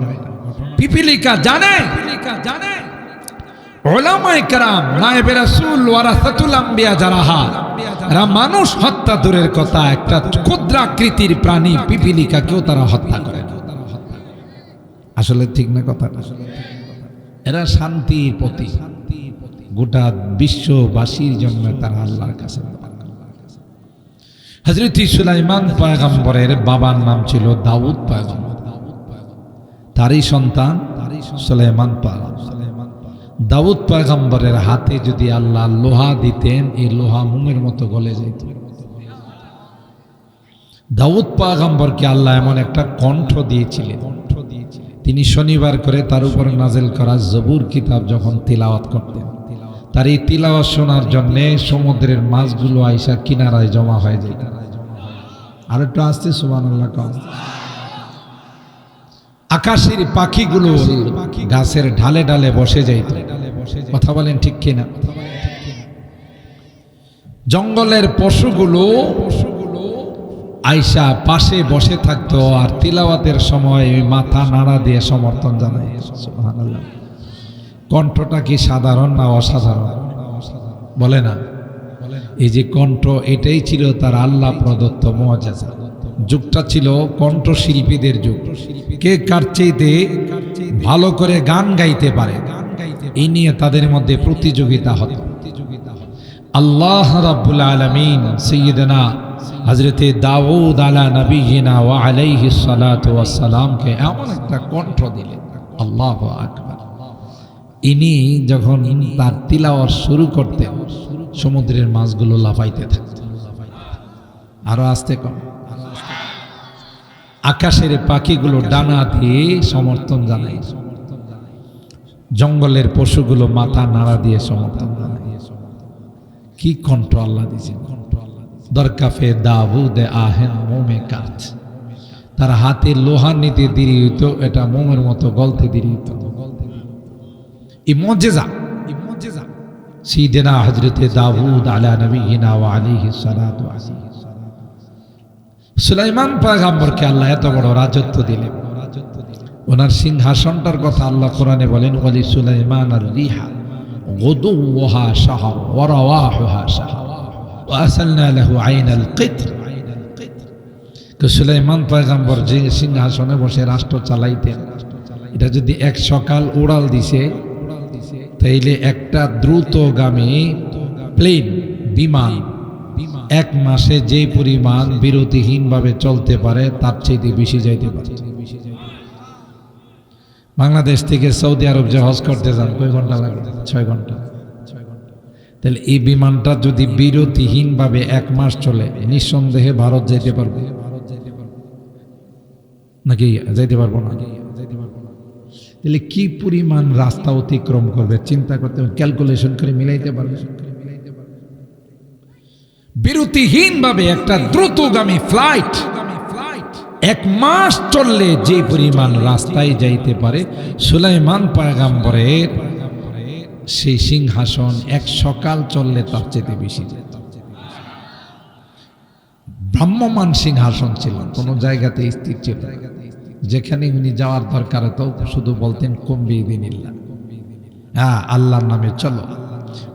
পিপিলিকা জানে, উলামায়ে কেরাম, নায়েবে রাসূল, ওয়ারাসাতুল আম্বিয়া যারা, এরা মানুষ হত্যা দূরের কথা, একটা ক্ষুদ্রাকৃতির প্রাণী পিপিলিকাকেও তারা হত্যা করে না। আসলে ঠিক না কথাটা? এরা শান্তির প্রতীক, গোটা বিশ্ববাসীর জন্য তারা আল্লাহর কাছে। হযরত সুলাইমান পয়গম্বরের বাবার নাম ছিল দাউদ পয়গম্বর, তারই সন্তান সুলাইমান পয়গম্বর। দাউদ পয়গম্বরের হাতে যদি আল্লাহ লোহা দিতেন, এই লোহা মোমের মতো গলে যেত। দাউদ পয়গম্বরকে আল্লাহ এমন একটা কণ্ঠ দিয়েছিলেন, তিনি শনিবার করে তার উপর নাজেল করা জবুর কিতাব যখন তিলাওয়াত করতেন, তার এই তিলাওয়াত শোনার জন্য সমুদ্রের মাছগুলো আইসা কিনারায় জমা হয়ে যেত। আর একটু আসতে সুবহানাল্লাহ কম। আকাশের পাখিগুলো গাছের ঢালে ঢালে বসে যাইত। কথা বলেন ঠিক কিনা? জঙ্গলের পশুগুলো আয়সা পাশে বসে থাকতো আর তিলাওয়াতের সময় মাথা নাড়া দিয়ে সমর্থন জানায়। সুবহানাল্লাহ। কণ্ঠটা কি সাধারণ না অসাধারণ? বলে না? এই যে কণ্ঠ, এটাই ছিল তার আল্লাহ প্রদত্ত মুআজিজা। যুগটা ছিল কণ্ঠশিল্পীদের যুগ। কে কার চাইতে ভালো করে গান গাইতে পারে, এই নিয়ে তাদের মধ্যে প্রতিযোগিতা হতো। আল্লাহ রাব্বুল আলামিন সাইয়্যিদানা হযরতে দাউদ আলা নবিয়িনা ওয়া আলাইহিস সালাতু ওয়াস সালামকে এমন একটা কণ্ঠ দিলেন, আল্লাহু আকবার। ইনি যখন তার তিলাওয়াত শুরু করতেন, সমুদ্রের মাছগুলো লাফাইতে থাকত। আরো আস্তে কম। আকাশের পাখিগুলো ডানা দিয়ে সমর্থন জানায়, জঙ্গলের পশুগুলো মাথা নাড়া দিয়ে সমর্থন জানায়। কি কণ্ঠ আল্লাহ দিয়েছেন! দরকাফে দাউদ আহেন মোমে কাজ, তার হাতে লোহার নিতে দেরি হইতো, এটা মোমের মতো গলতে দেরি হইতো। এই মুজিজা সাইয়েদনা হযরতে দাউদ আলা নবিয়িনা ওয়া আলাইহিস সালাতু ওয়াসসালাম। সুলাইমান পয়গম্বরকে আল্লাহ এত বড় রাজত্ব দিলেন, ওনার সিংহাসনটার কথা আল্লাহ কোরআনে বলেন, ওয়ালি সুলাইমান আর-রিহা গুদুওহা শাহর ওয়া রাওয়াহুহা শাহর ওয়া আসালনা লাহু আইনাল কিতর। তো সুলাইমান পয়গম্বর যে সিংহাসনে বসে রাষ্ট্র চালাইতেন, এটা যদি এক সকাল উড়াল দিছে, তাইলে একটা দ্রুতগামী প্লেন বিমান এক মাসে যে পরিমাণ বিরতিহীনভাবে চলতে পারে তার চাইতে বেশি যাইতে পারে। বাংলাদেশ থেকে সৌদি আরব যে হজ করতে যান কয় ঘন্টা লাগে? 6 ঘন্টা। তাহলে এই বিমানটা যদি বিরতিহীনভাবে এক মাস চলে, নিঃসন্দেহে ভারত যাইতে পারবে নাকি যাইতে পারবো না? তাহলে কি পরিমাণ রাস্তা অতিক্রম করবে চিন্তা করতে, ক্যালকুলেশন করে মিলাইতে পারবে? বিরতিহীনভাবে একটা দ্রুতগামী ফ্লাইট এক মাস চললে যে পরিমাণ রাস্তায় যাইতে পারে, সুলাইমান পয়গম্বরের সেই সিংহাসন এক সকাল চললে তার চেয়ে বেশি যেত। ভ্রাম্যমান সিংহাসন ছিল, কোন জায়গাতে স্থির ছিল। যেখানে উনি যাওয়ার দরকার হতো শুধু বলতেন কুম বিইযনিল্লাহ, হ্যাঁ আল্লাহর নামে চলো,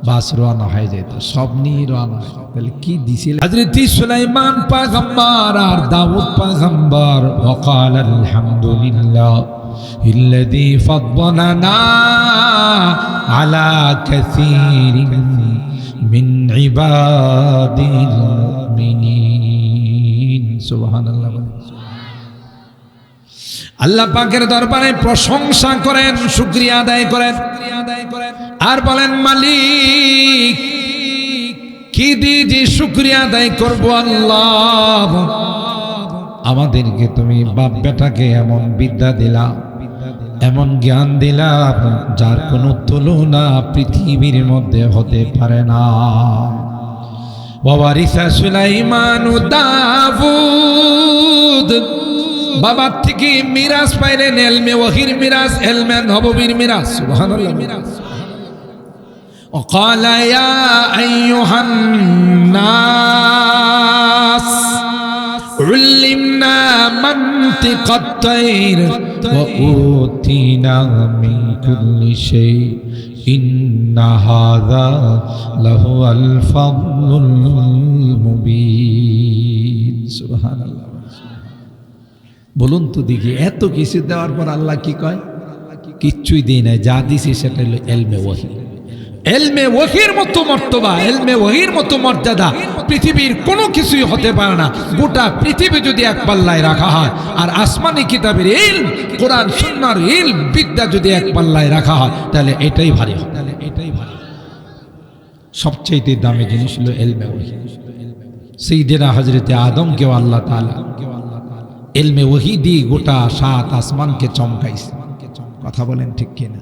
বাস রওনা হয়ে যেত, সব নিয়ে রওনা। তাহলে কি দিছিল হযরত সুলাইমান পয়গম্বর আর দাউদ পয়গম্বর? ওয়াকাল আলহামদুলিল্লাহ ইল্লাযী ফাদ্দালানা আলা কাসীরিন মিন ইবাদিল মুমিনিন। সুবহানাল্লাহ। আল্লাহ পাকের দরবারে প্রশংসা করেন, শুকরিয়া আদায় করেন, আর বলেন মালিক কি দিয়ে যে শুকরিয়া আদায় করব আল্লাহ, আমাদেরকে তুমি বাপ বেটাকে এমন বিদ্যা দিলা, এমন জ্ঞান দিলা, যার কোনো তুলনা পৃথিবীর মধ্যে হতে পারে না। ওয়ারিসা সুলাইমান দাউদ, বাবার থেকে মিরাজ পাইলেন, এলমে ওয়াহির মিরাজ, এলমে নববীর মিরাজ। সুবহানাল্লাহ। وقال يا أيها الناس علمنا منطق الطير وأوتينا من كل شيء إن هذا لهو الفضل المبين। سبحان الله। বলুন তো দেখি, এত কিছু দেওয়ার পর আল্লাহ কি কয়? কিচ্ছুই দেয় না, যা দিছি সেটা হলো এলমে ওয়াহি। এলমে ওয়াহির মতো মর্তবা, এলমে ওয়াহির মতো মর্যাদা পৃথিবীর কোনো কিছুই হতে পারে না। গোটা পৃথিবী যদি এক পাল্লায় রাখা হয়, আর আসমানি কিতাবের ইলম, কোরআন সুন্নাহর ইলম, বিদ্যা যদি এক পাল্লায় রাখা হয়, তাহলে এটাই ভারী হয়। সবচেয়ে দামি জিনিস হলো এলমে ওয়াহি। সাইয়েদনা হযরতে আদমকেও আল্লাহ তাআলা এলমে ওয়াহি দিয়ে গোটা 7 আসমানকে চমকাইছে। কথা বলেন ঠিক কিনা?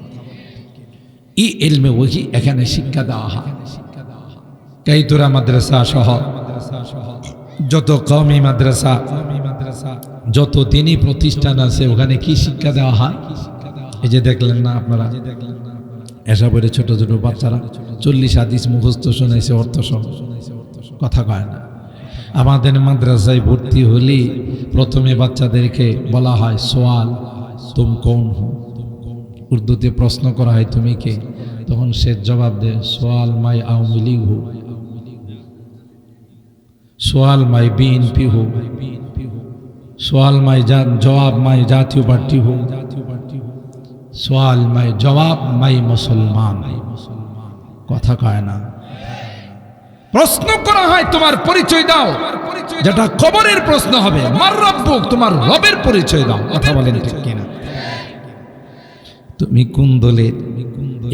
এই এলমে ওয়াহি এখানে শিক্ষা দেওয়া হয়। কাইতুরা মাদ্রাসা সহ যত কওমি মাদ্রাসা, যত দ্বীনি প্রতিষ্ঠান আছে, ওখানে কি শিক্ষা দেওয়া হয়? এই যে দেখলেন না আপনারা, এসব ছোট ছোট বাচ্চারা 40 হাদিস মুখস্থ শোনাইছে, অর্থ সহ। কথা কয় না। আমাদের মাদ্রাসায় ভর্তি হলে প্রথমে বাচ্চাদেরকে বলা হয় সোয়াল তুম কৌন হো, উর্দুতে প্রশ্ন করা হয় তুমি কে? তখন সে জবাব দেয় সোয়াল মাই আওয়ামী লীগ হো, সোয়াল মাই বিএনপি হো, সোয়াল মাই জবাব মাই জাতীয় পার্টি হো, সোয়াল মাই জবাব মাই মুসলমান। কথা কয় না। প্রশ্ন করা হয় তোমার পরিচয় দাও, যেটা কবরের প্রশ্ন হবে। মার রব্বুক, তোমার রবের পরিচয় দাও। কথা বলেন ঠিক কিনা? তুমি কোন দলের,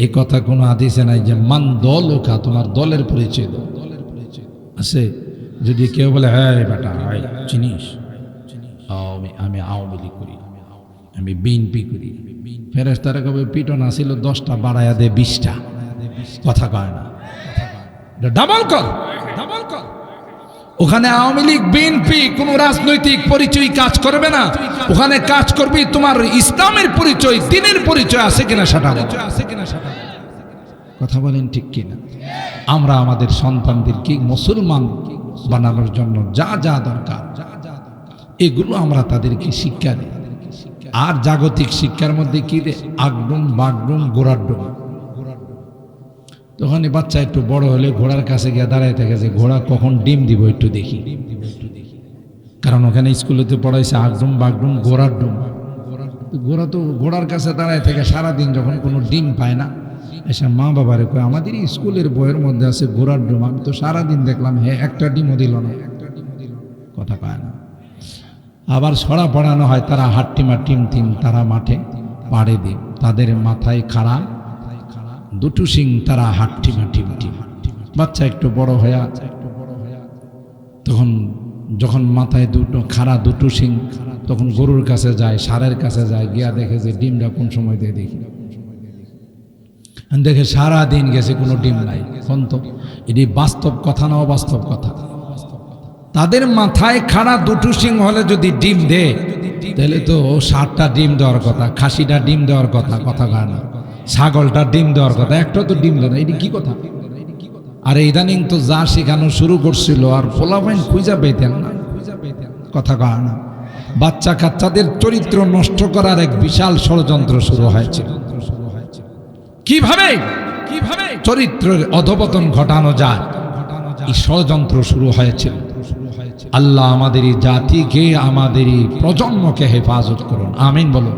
এ কথা কোনো হাদিসে নাই যে মান দল ওকা, তোমার দলের পরিচয় দাও। আছে যদি কেউ বলে হ্যাঁ বেটা চিনিস, আমি আওয়ামী লীগ করি, আমি বিএনপি করি, ফেরেশতারা কবে পিটন আসিল 10টা বাড়াইয়া দে 20টা, কথা কয় না, ডাবল কর। ওখানে আওয়ামী লীগ বিএনপি কোন রাজনৈতিক পরিচয় কাজ করবে না, ওখানে কাজ করবি তোমার ইসলামের পরিচয়, দ্বীনের পরিচয় আছে কিনা সেটা, কথা বলেন ঠিক কিনা? আমরা আমাদের সন্তানদেরকে মুসলমান বানানোর জন্য যা যা দরকার এগুলো আমরা তাদেরকে শিক্ষা দিই। আর জাগতিক শিক্ষার মধ্যে কি রে, আগডুম বাগডুম গোড়াডুম। তখন বাচ্চা একটু বড় হলে ঘোড়ার কাছে গিয়ে দাঁড়ায় থাকে যে ঘোড়া কখন ডিম দিব একটু দেখি, কারণ ওখানে স্কুলেতে পড়াইছে আগডুম বাগডুম গোড়াডুম। ঘোড়া তো ঘোড়ার কাছে দাঁড়ায় থেকে সারাদিন যখন কোনো ডিম পায় না, এসে মা বাবারে কয় আমাদের স্কুলের বইয়ের মধ্যে আছে ঘোড়ার ডিম, আমি তো সারাদিন দেখলাম হ্যাঁ একটা ডিমও দিল না, কথা পায় না। আবার ছড়া পড়ানো হয় তারা হাট্টিমা টিম টিম, তারা মাঠে পাড়ে দিন, তাদের মাথায় খাড়া দুটো সিং, তারা হাট্টিমা টিম টিম। বাচ্চা একটু বড় হয়ে তখন যখন মাথায় দুটো খাড়া দুটো সিং, তখন গরুর কাছে যায়, ষাঁড়ের কাছে যায়, গিয়া দেখে যে ডিমটা কোন সময় দিয়ে দেখি, দেখে সারা দিন গেছে কোনো ডিম নাই। কোন তো এটি বাস্তব কথা না অবাস্তব কথা? তাদের মাথায় খাড়া দুটো সিং হলে যদি ডিম দেয় তাহলে তো 60টা ডিম দেওয়ার কথা, খাসিটা ডিম দেওয়ার কথা, কথা কয় না, ছাগলটা ডিম দেওয়ার কথা, একটা তো ডিম দেয় না, এটি কি কথা? আর ইদানিং তো যা শেখানো শুরু করছিল আর পোলাপাইন খুঁজা পেতেন না, কথা কয় না। বাচ্চা কাচ্চাদের চরিত্র নষ্ট করার এক বিশাল ষড়যন্ত্র শুরু হয়েছে। কিভাবে চরিত্রের অধপতন ঘটানো যায়, এই ষড়যন্ত্র শুরু হয়েছে। আল্লাহ আমাদের এই জাতিকে, আমাদের এই প্রজন্মকে হেফাজত করুন, আমিন বলুন।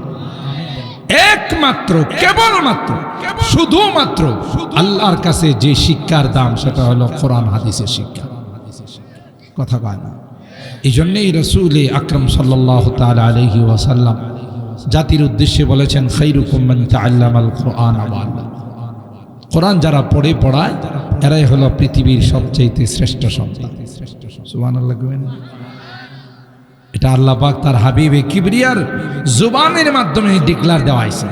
একমাত্র কেবলমাত্র শুধুমাত্র আল্লাহর কাছে যে শিক্ষার দাম সেটা হলো কোরআন হাদিসের শিক্ষা, কথা কয় না। এই জন্যই রাসূল আকরাম সাল্লাল্লাহু তাআলা আলাইহি ওয়াসাল্লাম জাতির উদ্দেশ্যে বলেছেন খায়রুকুম মান তাআল্লামাল কুরআন ওয়া আল্লামা। কোরআন যারা পড়ে পড়ায় এরাই হলো পৃথিবীর সবচেয়ে শ্রেষ্ঠ সন্তান। সুবহানাল্লাহ। এটা আল্লাহ পাক তার হাবিবে কিবরিয়ার জুবানের মাধ্যমে ডিক্লার দেওয়া হয়েছে,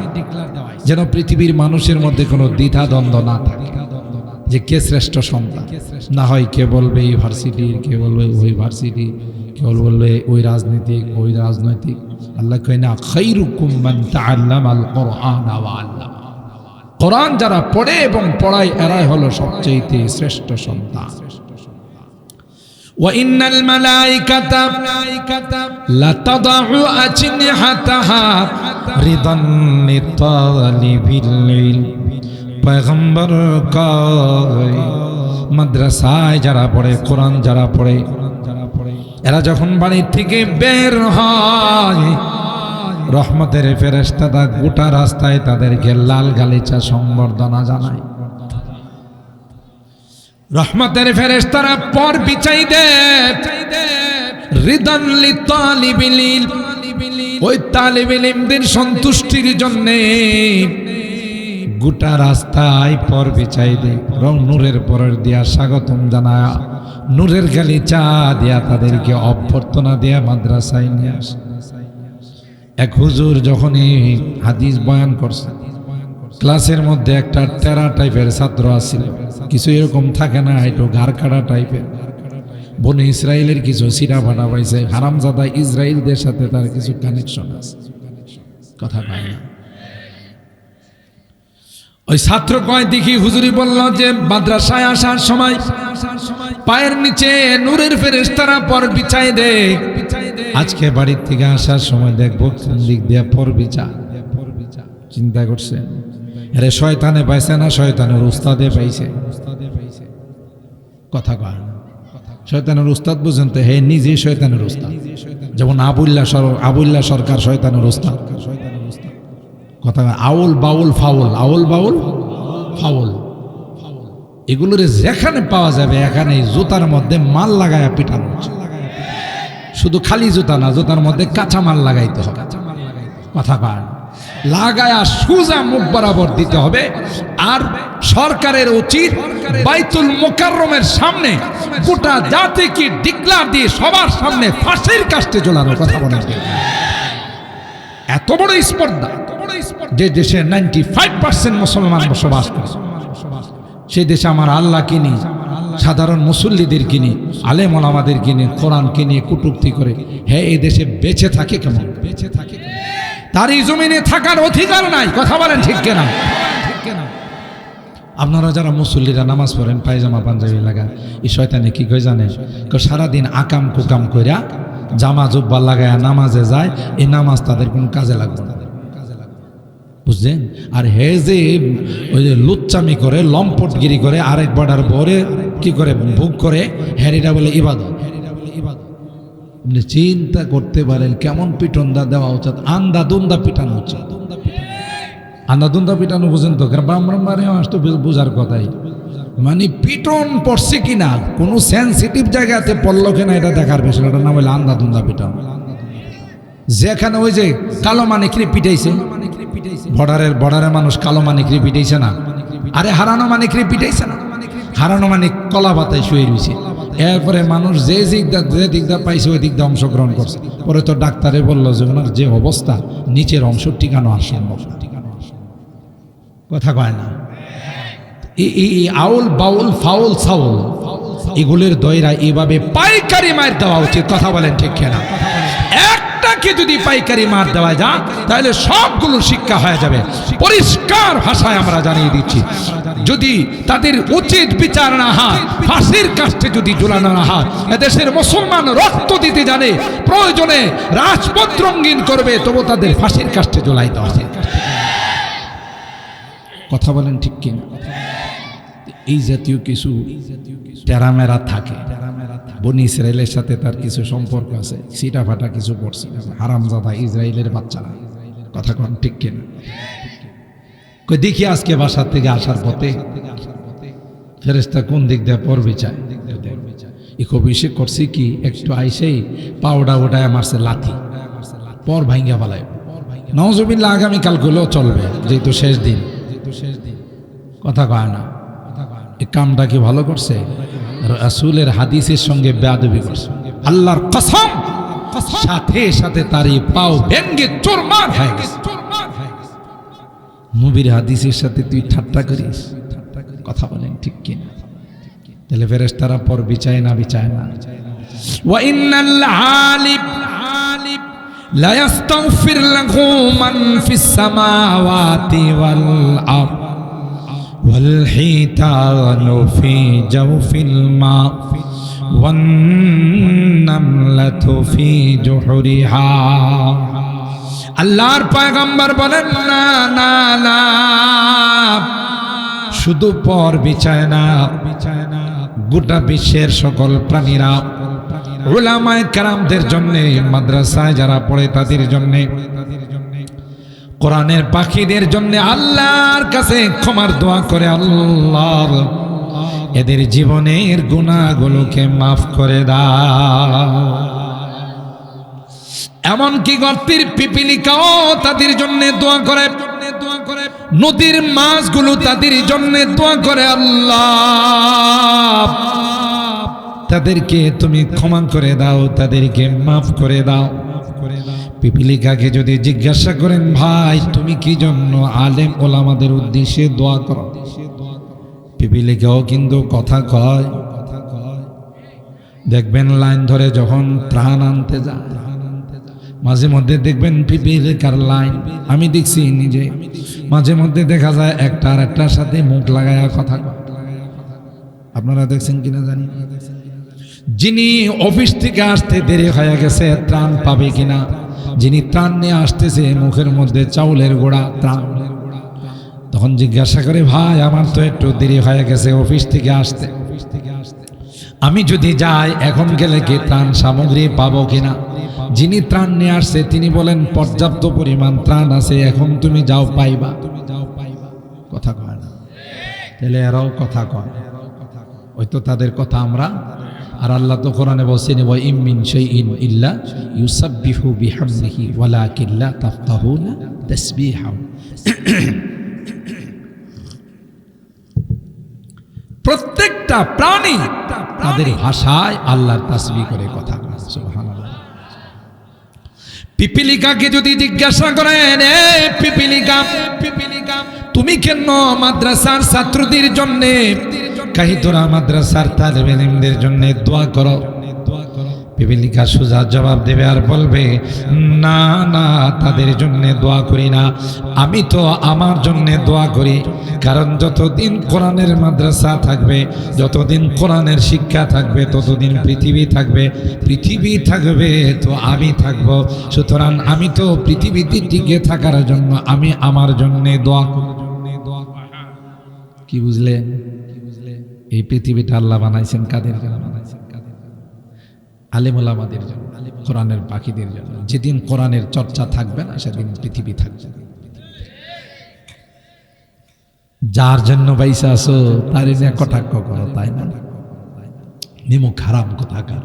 যেন পৃথিবীর মানুষের মধ্যে কোনো দ্বিধা দ্বন্দ্ব না থাকে যে কে শ্রেষ্ঠ সন্তান। না হয় কে বলবে এই ভার্সিটির, কে বলবে ওই ভার্সিটি, কেউ বলবে ওই রাজনীতিক ওই রাজনৈতিক। আল্লাহ কয় না, খায়রুকুম মান তাআল্লামাল কুরআন ওয়া আল্লামা। কোরআন যারা পড়ে এবং পড়ায় এরাই হলো সবচেয়ে শ্রেষ্ঠ সন্তান। وإن الملائكة لتضع أجنحتها رضا لطالب العلم। পয়গম্বর কয় মাদ্রাসায় যারা পড়ে, কোরআন যারা পড়ে, এরা যখন বাড়ি থেকে বের হয় রহমতের ফেরেশতারা গোটা রাস্তায় তাদেরকে লাল গালিচা সংবর্ধনা জানায়। রহমতের ফেরেশতারা পর বিছাই দেয় রিদান লিতালিবিল ইলম, ওই তালিবুল ইলমদের সন্তুষ্টির জন্য গোটা রাস্তায় পর বিছাই দেয়, রং নূরের পরের দিয়া স্বাগতম জানায়, নূরের গালিচা দিয়া তাদেরকে অভ্যর্থনা দিয়া মাদ্রাসায় নিয়ে আসে। এক হুজুর যখনই হাদিস বয়ান করছে, ক্লাসের মধ্যে একটা টেরা টাইপের ছাত্র আছিল, কিছু এরকম থাকে না একটু ঘাড় কাটা টাইপের, বনে ইসরায়েলের কিছু সিরা ভাড়া পাইছে, হারামজাদা ইসরায়েলদের সাথে তার কিছু কানেকশন আছে, কথা পায় না। ওই ছাত্র কয় দেখি হুজুরি বলল যে মাদ্রাসায় আসার সময় পায়ের নিচে নূরের ফেরেশতারা পর বিছাই দেয়, আজকে বাড়ির থেকে আসার সময় দেখবো কোন দিক দিয়ে পর বিছা। চিন্তা করছে, আরে শয়তানে পাইছে না শয়তানের উস্তাদে পাইছে, কথা কয় না। শয়তানের উস্তাদ বুঝেন তো, হে নিজে শয়তানের উস্তাদ, যেমন আবুল্লাহ সরকার শয়তানের উস্তাদ, কথা আউল বাউল ফাউল, আউল বাউল ফাউল, এগুলোর যেখানে পাওয়া যাবে এখানে জুতার মধ্যে মাল লাগায় পিটানো, শুধু খালি জুতা না, জুতার মধ্যে কাঁচা মাল লাগাইতে হবে, কথা কয়। লাগায়া সুজা মুখ বরাবর দিতে হবে। আর সরকারের উচিত বাইতুল মুকাররমের সামনে গোটা জাতিকে ডিক্লার দিয়ে সবার সামনে ফাঁসির কাস্টে ঝোলানোর কথা বলেন। এত বড় স্পর্ধা, যে দেশে 95% মুসলমান বসবাস করে, সেই দেশে আমার আল্লাহ কিনি, সাধারণ মুসল্লিদের কিনি, আলেম ওলামাদের কিনে, কোরআন কিনে কটূক্তি করে, হ্যাঁ এই দেশে বেঁচে থাকে কেমন? বেঁচে থাকে, তার এই জমিনে থাকার অধিকার নাই। কথা বলেন ঠিক কিনা? আপনারা যারা মুসল্লিরা নামাজ পড়েন পায়জামা পাঞ্জাবি লাগা, এই শয়তানে কি কই জানেন? সারাদিন আকাম কুকাম কইরা জামা জুব্বা লাগায়া নামাজে যায়, এই নামাজ তাদের কোনো কাজে লাগবে না, বুঝলেন? আর হে যে ওই যে লুচ্চামি করে, লম্পটগিরি করে, আরেক বর্ডার পরে কি করে ভোগ করে, হ্যারিটা বলে ইবাদত। আপনি চিন্তা করতে পারেন কেমন পিটনদা দেওয়া উচিত, আন্দা দুন্দা পিটানো উচিত। আন্দা দুন্দা পিটানো বুঝেন তো, ব্রাহ্মণবাড়ি আসতো বোঝার কথাই, মানে পিটন পড়ছে কিনা, কোনো সেন্সিটিভ জায়গাতে পড়লো কিনা এটা দেখার বিষয়, ওটার নাম হলো আন্দা দুন্দা পিটানো। যেখানে ওই যে কালো মানিকরে পিটাইছে, বর্ডারের মানুষ কালো মানিকরে পিটাইছে না, আরে হারানো মানিকরে পিটাইছে না, হারানো মানিক কলা পাতায় শুয়ে রয়েছে। এরপরে মানুষ যে দিকটা পাইছে ওই দিকটা অংশগ্রহণ করছে। পরে তো ডাক্তারে বললো যে ওনার যে অবস্থা, নিচের অংশ টিকানো আর সম্ভব, কথা কয় না। এই আউল বাউল ফাউল সাউল এগুলির দয়রা এইভাবে পাইকারি মার দেওয়া উচিত। কথা বলেন ঠিক কিনা? একটাকে যদি পাইকারি মার দেওয়া যায় তাহলে সবগুলো শিক্ষা হয়ে যাবে। পরিষ্কার ভাষায় আমরা জানিয়ে দিচ্ছি, যদি তাদের উচিত বিচার না হয়, ফাঁসির কাস্টে যদি ঝুলানো না হয়, এদেশের মুসলমান রক্ত দিতে জানে, প্রয়োজনে রাজপথ রঙিন করবে, তবু তাদের ফাঁসির কাস্টে ঝুলাইতে হবে। কথা বলেন ঠিক কিনা? এই জাতীয় কিছু টেরামেরা থাকে, বনি ইসরায়েলের সাথে তার কিছু সম্পর্ক আছে, সিটা ফাটা কিছু পড়ছে, হারামজাদা ইসরায়েলের বাচ্চারা। কথা কন ঠিক কিনা? দেখি আজকে বাসার থেকে আসার পথে ফেরেশতা কোন দিক দিয়ে পড়বে চায়, ইকো বেশি করছি কি, একটু আইসেই পাউডা ওটায় মারছে লাথি, পর ভাঙ্গা পালায়। নওয়াজুবিল্লাহ আগামীকাল গুলোও চলবে, যেহেতু শেষ দিন। কথা কয় না, এই কামটা কি ভালো করছে? রাসূলের হাদিসের সঙ্গে বেয়াদবি করছে। আল্লাহর কসম, সাথে সাথে তার এই পাও ভেঙ্গে চুরমার হয়ে গেছে। নবীর হাদিসের সাথে তুই ঠাট্টা করিস? কথা বলেন ঠিক কিনা? তাহলে ফেরেশতারা পর বিচায় না, বিচায় না। ওয়া ইন্নাল আলিম লা ইস্তাগফির লাহু মান ফিস সামাওয়াতি ওয়াল আরদ ওয়াল হিতানু ফি জাওফিল মা ওয়ান নামলাতু ফি জুহরিহা। আল্লাহর পয়গম্বর বলেন, না না না, শুধু পর বিচায় না, গোটা বিশ্বের সকল প্রাণীরা, উলামায়ে কেরামদের জন্য, মাদ্রাসায় যারা পড়ে তাদের জন্য, কোরআনের পাখিদের জন্য আল্লাহর কাছে ক্ষমার দোয়া করে, আল্লাহ এদের জীবনের গুনাহগুলোকে মাফ করে দাও। এমনকি গর্তের পিপিলিকাও তাদের জন্য দোয়া করে, নদীর মাছগুলো তাদের জন্য দোয়া করে, আল্লাহ তাদেরকে তুমি ক্ষমা করে দাও, তাদেরকে মাফ করে দাও। পিপিলিকাকে যদি জিজ্ঞাসা করেন, ভাই তুমি কি জন্য আলেম ওলামাদের উদ্দেশ্যে দোয়া করো, পিপিলিকাও কিন্তু কথা কয়। দেখবেন লাইন ধরে যখন ত্রাণ আনতে যায়, মাঝে মধ্যে দেখবেন পিপিলিকার লাইন, আমি দেখছি নিজে, মাঝে মধ্যে দেখা যায় একটা আর একটার সাথে মুখ লাগায়া কথা কয়। আপনারা দেখছেন কিনা জানি। যিনি অফিস থেকে আসতে দেরি হয়ে গেছে, ত্রাণ পাবে কিনা, যিনি ত্রাণ নিয়ে আসতেছে মুখের মধ্যে চাউলের গোড়া ত্রাণ, তখন জিজ্ঞাসা করে, ভাই আমার তো একটু দেরি হয়ে গেছে অফিস থেকে আসতে, আমি যদি যাই এখন গেলে কি ত্রাণ সামগ্রী পাবো কিনা? যিনি ত্রাণ নিয়ে আসছে তিনি বলেন, পর্যাপ্ত পরিমাণ ত্রাণ আছে, এখন তুমি যাও পাইবা। কথা কয় না? তাহলে এরাও কথা কয়, ওই তো তাদের কথা আমরা আর আল্লাহ তো কোরআনে বলছেন ওয়া ইম মিন শাইইন ইল্লা ইউসাব্বিহু বিহামদিহি ওয়ালাকিন লা তাফকাহুনা তাসবিহাহু। প্রত্যেকটা প্রাণী তাদের ভাষায় আল্লাহর তাসবিহ করে কথা বলে। সুবহানাল্লাহ। পিপিলিকাকে যদি জিজ্ঞাসা করেন, পিপিলিকা তুমি কেন মাদ্রাসার ছাত্রদের জন্য কাহিতরা মাদ্রাসার তালেবে ইলমদের জন্য দোয়া করো? পিপিলিকা সোজা জবাব দেবে আর বলবে, না না, তাদের জন্য দোয়া করি না, আমি তো আমার জন্য দোয়া করি। কারণ যতদিন কোরআনের মাদ্রাসা থাকবে, যতদিন কোরআনের শিক্ষা থাকবে, ততদিন পৃথিবী থাকবে। পৃথিবী থাকবে তো আমি থাকব। সুতরাং আমি তো পৃথিবীতে টিকে থাকার জন্য আমি আমার জন্য দোয়া করি। কি বুঝলে? এই পৃথিবীটা আল্লাহ বানাইছেন কাদের জন্য? আলেম ওলামাদের জন্য, কোরআনের পাখিদের জন্য। যেদিন কোরআনের চর্চা থাকবে না, সেদিন পৃথিবী থাকবে। যার জন্য বাইসা আসো তার নিয়ে কটাক্ষ করো, তাই না? নিমুখ হারাম কোথাকার।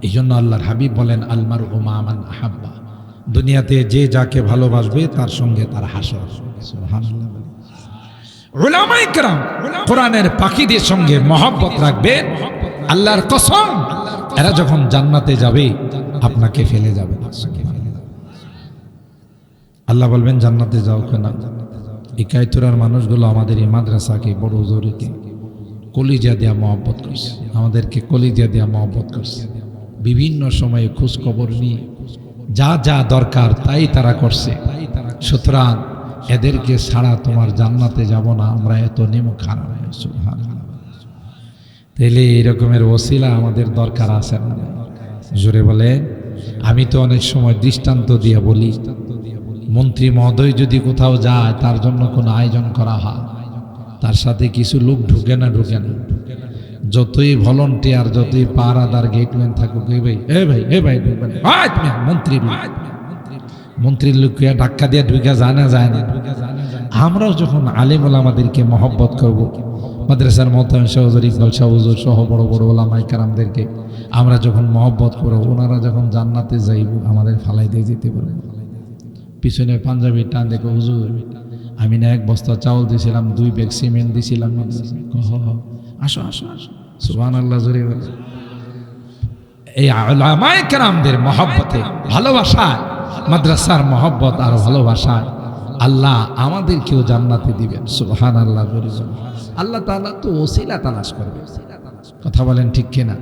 এই জন্য আল্লাহর হাবিব বলেন, আলমার উমা মান আহাব্বা, দুনিয়াতে যে যাকে ভালোবাসবে তার সঙ্গে তার হাসর। সুবহানাল্লাহ। উলামায়ে কেরাম কোরআনের পাখিদের সঙ্গে মহব্বত রাখবে। আল্লাহর কসম, এরা যখন জান্নাতে যাবে আপনাকে ফেলে যাবে না। আল্লাহ বলবেন জান্নাতে যাও কেন? এই কায়তুরার মানুষগুলো আমাদের এই মাদ্রাসাকে, বড় হুজুরকে কলিজা দেয়া মহব্বত করছে, আমাদেরকে কলিজা দেয়া মহব্বত করছে। বিভিন্ন সময়ে খোঁজ খবর নিয়ে যা যা দরকার তাই তারা করছে। সুতরাং এদেরকে ছাড়া তোমার জান্নাতে যাব না, আমরা এত নিমুখ হারাম। সুবহানাল্লাহ। তাইলে এরকমের ওসিলা আমাদের দরকার আছে না? জোরে বলে। আমি তো অনেক সময় দৃষ্টান্ত দিয়ে বলি, মন্ত্রী মহোদয় যদি কোথাও যায়, তার জন্য কোনো আয়োজন করা হয়, তার সাথে কিছু লোক ঢুকে না, যতই ভলান্টিয়ার, যতই পাহারাদার গেটম্যান থাকুক, মন্ত্রীর লোককে ধাক্কা দিয়ে ঢুকে যায় না। আমরাও যখন আলেম ওলামাদেরকে মহব্বত করব, মাদ্রাসার মোহতামিম শাহ হুজুর, ইকবাল শাহ হুজুর সহ বড় বড় ওলামায়ে কেরামদেরকে আমরা যখন মহব্বত করব, ওনারা যখন জান্নাতে যাইব আমাদের ফালাই দিয়ে যেতে পারবে। পিছনে পাঞ্জাবি টান দেখো, হুজুর আমি না 1 বস্তা চাউল দিয়েছিলাম, 2 ব্যাগ সিমেন্ট দিয়েছিলাম, আসো আসো আসো। সুবহানাল্লাহ। জোরে বলে। এই উলামায়ে কেরামদের মহব্বতে, ভালোবাসায়, মাদ্রাসার মহব্বত আর ভালোবাসায় আল্লাহ আমাদেরকেও জান্নাতে দিবেন। সুবহানাল্লাহ। আল্লাহ তাআলা তো ওসিলা তালাশ করবে। কথা বলেন ঠিক কিনা?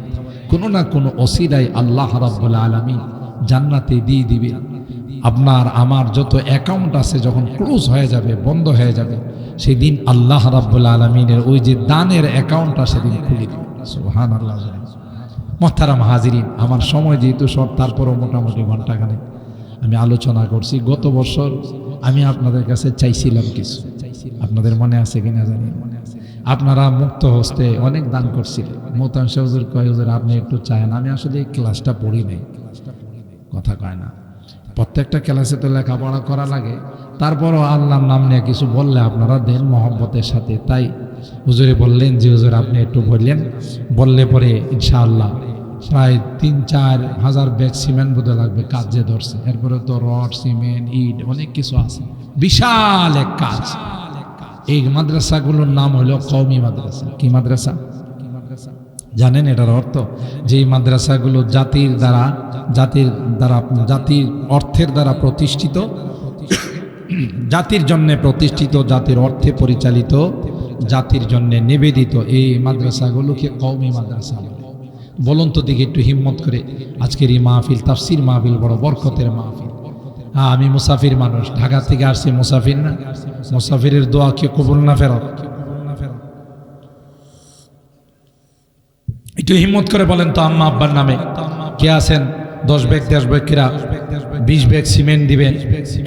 কোনো না কোনো ওসিলায় আল্লাহ রাব্বুল আলামিন জান্নাতে দিয়ে দিবে। আপনার আমার যত অ্যাকাউন্ট আছে যখন ক্লোজ হয়ে যাবে, বন্ধ হয়ে যাবে, সেদিন আল্লাহ রাব্বুল আলামিনের ওই যে দানের অ্যাকাউন্টটা সেদিন খুলে দিবে। সুবহানাল্লাহ। মুহতারাম হাজিরিন, আমার সময় যেহেতু শর্ট, তারপরও মোটামুটি ঘন্টাখানেক আমি আলোচনা করছি। গত বছর আমি আপনাদের কাছে চাইছিলাম কিছু, আপনাদের মনে আছে কিনা জানি। আপনারা মুক্ত হস্তে অনেক দান করছিলেন। মোহতামিম শাহ হুজুর কয়, হুজুর আপনি একটু চান। আমি আসলে এই ক্লাসটা পড়ি নাই, কথা কয় না। প্রত্যেকটা ক্লাসে তো লেখাপড়া করা লাগে, তারপরও আল্লাহর নাম নিয়ে কিছু বললে আপনারা দেন মহব্বতের সাথে। তাই হুজুরে বললেন যে হুজুর আপনি একটু বললেন, বললে পরে ইনশাআল্লাহ প্রায় 3-4 হাজার ব্যাগ সিমেন্ট বোধহয় লাগবে, কাজে ধরছে। এরপরে তো রড, সিমেন্ট, ইট অনেক কিছু আছে, বিশাল এক কাজ। এই মাদ্রাসাগুলোর নাম হলো কওমি মাদ্রাসা। কি মাদ্রাসা জানেন এটার অর্থ? যে এই মাদ্রাসাগুলো জাতির অর্থের দ্বারা প্রতিষ্ঠিত, জাতির জন্য প্রতিষ্ঠিত, জাতির অর্থে পরিচালিত, জাতির জন্য নিবেদিত, এই মাদ্রাসাগুলোকে কওমি মাদ্রাসা বলে। বলুন তো দেখি একটু হিম্মত করে, আজকের এই মাহফিল তাফসির মাহফিল বড় বরকতের মাহফিল। আমি মুসাফির মানুষ, ঢাকা থেকে আসছি, মুসাফির না? মুসাফিরের দোয়া কে কবুল না ফেরত? একটু হিম্মত করে বলেন তো আম্মা আব্বার নামে কে আছেন? 10 ব্যাগ 10 ব্যাগ কিরা 20 ব্যাগ সিমেন্ট দিবেন।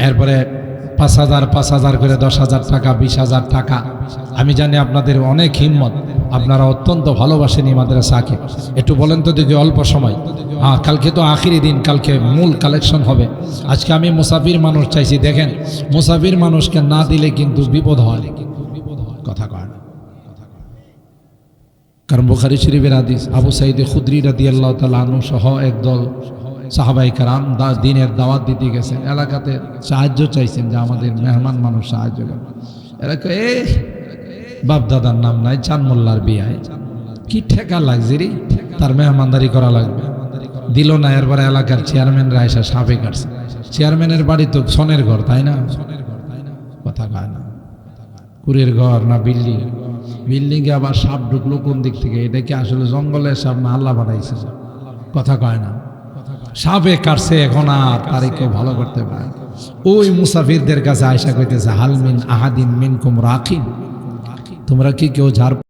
এরপরে 5,000 করে 10,000 টাকা, 20,000 টাকা। আমি জানি আপনাদের অনেক হিম্মত, আপনারা অত্যন্ত ভালোবাসেন এই মাদ্রাসাকে। একটু বলেন তো দেখি অল্প সময়। কালকে তো আখিরি দিন, কালকে মূল কালেকশন হবে। আজকে আমি মুসাফির মানুষ চাইছি। দেখেন, মুসাফির মানুষকে না দিলে কিন্তু বিপদ হয়, কথা কয় না। কারণ বুখারী শরীফের হাদিস, আবু সাঈদ খুদরি রাদিয়াল্লাহু তাআলা আনহু সহ একদল সাহাবায়ে কেরাম দিনের দাওয়াত দিতে গেছেন, এলাকাতে সাহায্য চাইছেন যে আমাদের মেহমান মানুষ সাহায্য করেন। এরা কয়ে বাপ দাদার নাম নাই, চান মোল্লার বিয়ায় কি ঠেকা লাগছে রে, তার মেহমানদারি করা লাগবে। দিল না। এরপরে এলাকার চেয়ারম্যানরা এসে সাপে কাটছে। চেয়ারম্যানের বাড়ি তো সনের ঘর, তাই না? কথা কয় না, কুড়ের ঘর না বিল্ডিং? বিল্ডিংয়ে আবার সাপ ঢুকলো কোন দিক থেকে? এটা কি আসলে জঙ্গলের সাপ না আল্লাহ বানাইছে? কথা কয় না। সাপে কাটছে, এখন আর তারে কেউ ভালো করতে পারে। ওই মুসাফিরদের কাছে আয়সা কইতেছে, হালমিন আহাদিন মিনকুম রাখিন, তোমরা কি কেউ ঝাড়